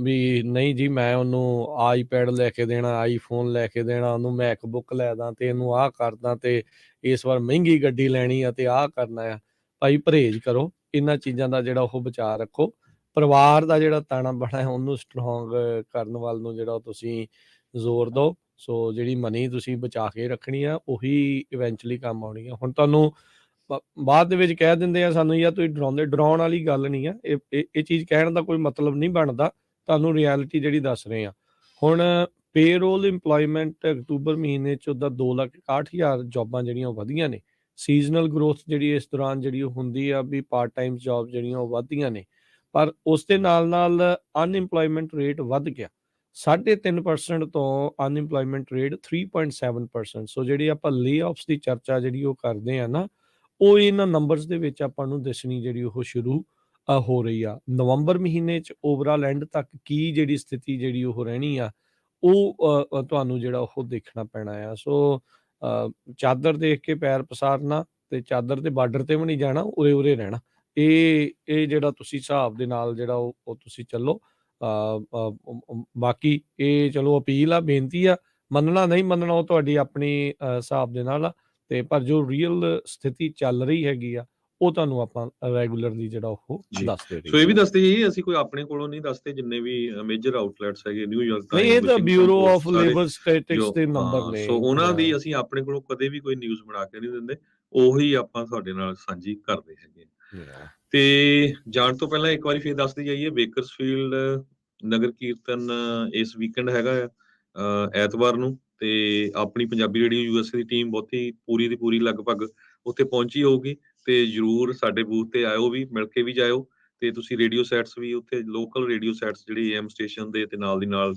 ਵੀ ਨਹੀਂ ਜੀ ਮੈਂ ਉਹਨੂੰ ਆਈਪੈਡ ਲੈ ਕੇ ਦੇਣਾ ਆਈਫੋਨ ਲੈ ਕੇ ਦੇਣਾ ਉਹਨੂੰ ਮੈਕਬੁੱਕ ਲੈ ਦਾਂ ਤੇ ਇਹਨੂੰ ਆਹ ਕਰਦਾ ਤੇ ਇਸ ਵਾਰ ਮਹਿੰਗੀ ਗੱਡੀ ਲੈਣੀ ਆ ਤੇ ਆਹ ਕਰਨਾ ਆ। ਭਾਈ ਪਰਹੇਜ਼ ਕਰੋ, ਇਹਨਾਂ ਚੀਜ਼ਾਂ ਦਾ ਜਿਹੜਾ ਉਹ ਬਚਾਅ ਰੱਖੋ। ਪਰਿਵਾਰ ਦਾ ਜਿਹੜਾ ਤਾਣਾ ਬਾਣਾ ਹੈ ਉਹਨੂੰ ਸਟਰੋਂਗ ਕਰਨ ਵੱਲ ਨੂੰ ਜਿਹੜਾ ਤੁਸੀਂ ਜ਼ੋਰ ਦਿਓ। ਸੋ ਜਿਹੜੀ ਮਨੀ ਤੁਸੀਂ ਬਚਾ ਕੇ ਰੱਖਣੀ ਆ ਉਹੀ ਇਵੈਂਚੁਅਲੀ ਕੰਮ ਆਉਣੀ ਆ। ਹੁਣ ਤੁਹਾਨੂੰ ਬਾਅਦ ਦੇ ਵਿੱਚ ਕਹਿ ਦਿੰਦੇ ਆ ਸਾਨੂੰ ਯਾਰ ਤੁਸੀਂ ਡਰਾਉਣ ਵਾਲੀ ਗੱਲ ਨਹੀਂ ਆ। ਇਹ ਚੀਜ਼ ਕਹਿਣ ਦਾ ਕੋਈ ਮਤਲਬ ਨਹੀਂ ਬਣਦਾ। ਤੁਹਾਨੂੰ ਰਿਐਲਿਟੀ ਜਿਹੜੀ ਦੱਸ ਰਹੇ ਆ। ਹੁਣ ਪੇਰੋਲ ਇੰਪਲੋਇਮੈਂਟ ਅਕਤੂਬਰ ਮਹੀਨੇ 'ਚ ਉਹਦਾ 2,61,000 ਜੋਬਾਂ ਜਿਹੜੀਆਂ ਉਹ ਵਧੀਆਂ ਨੇ। ਸੀਜ਼ਨਲ ਗਰੋਥ ਜਿਹੜੀ ਇਸ ਦੌਰਾਨ ਜਿਹੜੀ ਉਹ ਹੁੰਦੀ ਆ ਵੀ ਪਾਰਟ ਟਾਈਮ ਜੋਬ ਜਿਹੜੀਆਂ ਉਹ ਵੱਧਦੀਆਂ ਨੇ। ਪਰ ਉਸ ਦੇ ਨਾਲ ਅਨਇੰਪਲੋਇਮੈਂਟ ਰੇਟ ਵੱਧ ਗਿਆ 3.5% ਤੋਂ ਅਨਇੰਪਲੋਇਮੈਂਟ ਰੇਟ 3.7%। ਸੋ ਜਿਹੜੀ ਆਪਾਂ ਲੇਆਫਸ ਦੀ ਚਰਚਾ ਜਿਹੜੀ ਉਹ ਕਰਦੇ ਆ ਨਾ ਉਹ ਇਹਨਾਂ ਨੰਬਰਸ ਦੇ ਵਿੱਚ ਆਪਾਂ ਨੂੰ ਦਿਸਣੀ ਜਿਹੜੀ ਉਹ ਸ਼ੁਰੂ ਹੋ ਰਹੀ ਆ। ਨਵੰਬਰ ਮਹੀਨੇ 'ਚ ਓਵਰਆਲ ਐਂਡ ਤੱਕ ਕੀ ਜਿਹੜੀ ਸਥਿਤੀ ਜਿਹੜੀ ਉਹ ਰਹਿਣੀ ਆ ਉਹ ਤੁਹਾਨੂੰ ਜਿਹੜਾ ਉਹ ਦੇਖਣਾ ਪੈਣਾ ਆ। ਸੋ ਚਾਦਰ ਦੇਖ ਕੇ ਪੈਰ ਪਸਾਰਨਾ ਤੇ ਚਾਦਰ ਦੇ ਬਾਰਡਰ ਤੇ ਵੀ ਨਹੀਂ ਜਾਣਾ, ਉਰੇ ਰਹਿਣਾ। ਇਹ ਜਿਹੜਾ ਤੁਸੀਂ ਹਿਸਾਬ ਦੇ ਨਾਲ ਜਿਹੜਾ ਉਹ ਤੁਸੀਂ ਚੱਲੋ। ਬਾਕੀ ਇਹ ਚਲੋ ਅਪੀਲ ਆ, ਬੇਨਤੀ ਆ, ਮੰਨਣਾ ਨਹੀਂ ਮੰਨਣਾ ਉਹ ਤੁਹਾਡੀ ਆਪਣੀ ਹਿਸਾਬ ਦੇ ਨਾਲ ਆ। ਤੇ ਪਰ ਜੋ ਰੀਅਲ ਸਥਿਤੀ ਚੱਲ ਰਹੀ ਹੈਗੀ ਆ ਉਹ ਤੁਹਾਨੂੰ ਆਪਾਂ ਰੈਗੂਲਰਲੀ ਜਿਹੜਾ ਉਹ ਦੱਸਦੇ ਸੋ ਇਹ ਵੀ ਦੱਸਦੇ ਜੀ ਅਸੀਂ ਕੋਈ ਆਪਣੇ ਕੋਲੋਂ ਨਹੀਂ ਦੱਸਦੇ, ਜਿੰਨੇ ਵੀ ਮੇਜਰ ਆਊਟਲੈਟਸ ਹੈਗੇ ਨਿਊਯਾਰਕ ਨਹੀਂ ਇਹ ਤਾਂ ਬਿਊਰੋ ਆਫ ਲੇਬਰ ਸਟੈਟਿਸਟਿਕਸ ਦੇ ਨੰਬਰ ਨੇ। ਸੋ ਉਹਨਾਂ ਦੀ ਅਸੀਂ ਆਪਣੇ ਕੋਲੋਂ ਕਦੇ ਵੀ ਕੋਈ ਨਿਊਜ਼ ਬਣਾ ਕੇ ਨਹੀਂ ਦਿੰਦੇ, ਉਹੀ ਆਪਾਂ ਤੁਹਾਡੇ ਨਾਲ ਸਾਂਝੀ ਕਰਦੇ ਹੈਗੇ। ਤੇ ਜਾਣ ਤੋਂ ਪਹਿਲਾਂ ਇੱਕ ਵਾਰੀ ਫੇਰ ਦੱਸਦੇ ਜਾਈਏ ਬੇਕਰਸਫੀਲਡ ਨਗਰ ਕੀਰਤਨ ਇਸ ਵੀਕਐਂਡ ਹੈਗਾ ਆ ਐਤਵਾਰ ਨੂੰ। ਤੇ ਆਪਣੀ ਪੰਜਾਬੀ ਰੇਡੀਓ ਯੂਐਸਏ ਦੀ ਟੀਮ ਬਹੁਤੀ ਪੂਰੀ ਦੀ ਪੂਰੀ ਲਗਭਗ ਉੱਥੇ ਪਹੁੰਚੀ ਹੋਊਗੀ। ਤੇ ਜਰੂਰ ਸਾਡੇ ਬੂਥ ਤੇ ਆਇਓ, ਵੀ ਮਿਲ ਕੇ ਵੀ ਜਾਇਓ। ਤੇ ਤੁਸੀਂ ਰੇਡੀਓ ਸੈਟਸ ਵੀ ਉੱਥੇ ਲੋਕਲ ਰੇਡੀਓ ਸੈਟਸ ਜਿਹੜੀ AM ਸਟੇਸ਼ਨ ਦੇ ਤੇ ਨਾਲ ਦੀ ਨਾਲ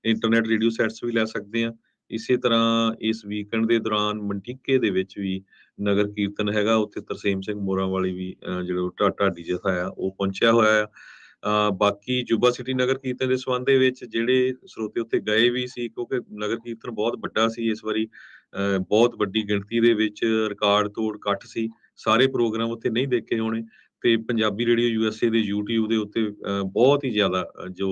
ਇੰਟਰਨੈਟ ਰੇਡੀਓ ਸੈਟਸ ਵੀ ਲੈ ਸਕਦੇ ਆ। ਇਸੇ ਤਰ੍ਹਾਂ ਇਸ ਵੀਕਐਂਡ ਦੇ ਦੌਰਾਨ ਮੰਟੀਕੇ ਦੇ ਵਿੱਚ ਵੀ ਨਗਰ ਕੀਰਤਨ ਹੈਗਾ, ਉੱਥੇ ਤਰਸੇਮ ਸਿੰਘ ਮੋਰਾਂ ਵਾਲੀ ਵੀ ਜਿਹੜਾ ਢਾਡੀ ਜਥਾ ਆ ਉਹ ਪਹੁੰਚਿਆ ਹੋਇਆ ਆ। ਬਾਕੀ ਜੁਬਾ ਸਿਟੀ ਨਗਰ ਕੀਰਤਨ ਦੇ ਸੰਬੰਧ ਦੇ ਵਿੱਚ ਜਿਹੜੇ ਸਰੋਤੇ ਉੱਥੇ ਗਏ ਵੀ ਸੀ, ਕਿਉਂਕਿ ਨਗਰ ਕੀਰਤਨ ਬਹੁਤ ਵੱਡਾ ਸੀ ਇਸ ਵਾਰੀ, ਬਹੁਤ ਵੱਡੀ ਗਿਣਤੀ ਦੇ ਵਿੱਚ ਰਿਕਾਰਡ ਤੋੜ ਇਕੱਠ ਸੀ। ਸਾਰੇ ਪ੍ਰੋਗਰਾਮ ਉੱਥੇ ਨਹੀਂ ਦੇਖੇ ਹੋਣੇ। ਤੇ ਪੰਜਾਬੀ ਰੇਡੀਓ ਯੂਐਸਏ ਦੇ YouTube ਦੇ ਉੱਤੇ ਬਹੁਤ ਹੀ ਜ਼ਿਆਦਾ ਜੋ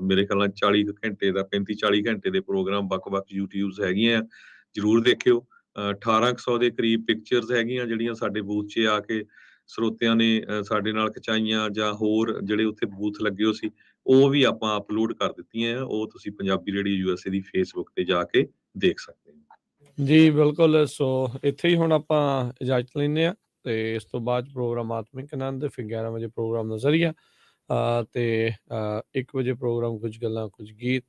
ਮੇਰੇ ਖਿਆਲ ਨਾਲ 40 ਘੰਟੇ ਦਾ 35-40 ਘੰਟੇ ਦੇ ਪ੍ਰੋਗਰਾਮ ਵੱਖ-ਵੱਖ YouTubes ਹੈਗੀਆਂ, ਜਰੂਰ ਦੇਖਿਓ। 1800 ਦੇ ਕਰੀਬ ਪਿਕਚਰਸ ਹੈਗੀਆਂ ਜਿਹੜੀਆਂ ਸਾਡੇ ਬੂਥ 'ਚ ਆ ਕੇ ਸਰੋਤਿਆਂ ਨੇ ਸਾਡੇ ਨਾਲ ਖਿਚਾਈਆਂ, ਜਾਂ ਹੋਰ ਜਿਹੜੇ ਉੱਥੇ ਬੂਥ ਲੱਗੇ ਹੋ ਸੀ ਉਹ ਵੀ ਆਪਾਂ ਅਪਲੋਡ ਕਰ ਦਿੱਤੀਆਂ ਆ। ਉਹ ਤੁਸੀਂ ਪੰਜਾਬੀ ਰੇਡੀਓ ਯੂਐਸਏ ਦੀ Facebook ਤੇ ਜਾ ਕੇ ਦੇਖ ਸਕਦੇ ਹੋ। ਜੀ ਬਿਲਕੁਲ। ਸੋ ਇੱਥੇ ਹੀ ਹੁਣ ਆਪਾਂ ਇਜਾਜ਼ਤ ਲੈਂਦੇ ਆ ਤੇ ਇਸ ਤੋਂ ਬਾਅਦ ਪ੍ਰੋਗਰਾਮ ਆਤਮਿਕ ਆਨੰਦ, ਫਿਰ 11 ਵਜੇ ਪ੍ਰੋਗਰਾਮ ਨਜ਼ਰੀਆ ਤੇ 1 ਵਜੇ ਪ੍ਰੋਗਰਾਮ ਕੁਝ ਗੱਲਾਂ ਕੁਝ ਗੀਤ,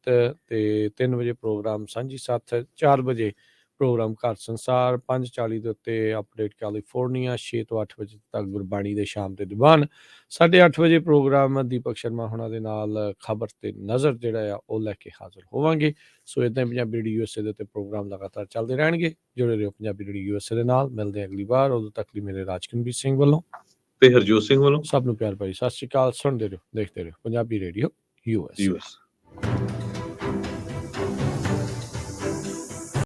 ਤੇ 3 ਵਜੇ ਪ੍ਰੋਗਰਾਮ ਸਾਂਝੀ ਸਾਥ, 4 ਵਜੇ ਪ੍ਰੋਗਰਾਮ ਘਰ ਸੰਸਾਰ, 5:40 ਦੇ ਉੱਤੇ ਅਪਡੇਟ ਕੈਲੀਫੋਰਨੀਆ, 6 ਤੋਂ 8 ਵਜੇ ਤੱਕ ਗੁਰਬਾਣੀ ਦੇ ਸ਼ਾਮ ਦੇ ਦੀਵਾਨ, 8:30 ਵਜੇ ਪ੍ਰੋਗਰਾਮ ਦੀਪਕ ਸ਼ਰਮਾ ਹੋਣਾ ਦੇ ਨਾਲ ਖਬਰ ਤੇ ਨਜ਼ਰ ਜਿਹੜਾ ਆ ਉਹ ਲੈ ਕੇ ਹਾਜ਼ਰ ਹੋਵਾਂਗੇ। ਸੋ ਇਦਾਂ ਪੰਜਾਬੀ ਰੇਡੀਓ ਯੂਐਸਏ ਦੇ ਉੱਤੇ ਪ੍ਰੋਗਰਾਮ ਲਗਾਤਾਰ ਚੱਲਦੇ ਰਹਿਣਗੇ। ਜੁੜੇ ਰਹੋ ਪੰਜਾਬੀ ਰੇਡੀਓ ਯੂਐਸਏ ਦੇ ਨਾਲ। ਮਿਲਦੇ ਅਗਲੀ ਵਾਰ, ਉਦੋਂ ਤੱਕ ਲਈ ਮੇਰੇ ਰਾਜਕਨਵੀਰ ਸਿੰਘ ਵੱਲੋਂ ਤੇ ਹਰਜੋਤ ਸਿੰਘ ਵੱਲੋਂ ਸਭ ਨੂੰ ਪਿਆਰ ਭਰੀ ਸਤਿ ਸ਼੍ਰੀ ਅਕਾਲ। ਸੁਣਦੇ ਰਹੋ, ਦੇਖਦੇ ਰਹੋ ਪੰਜਾਬੀ ਰੇਡੀਓ ਯੂਐਸ।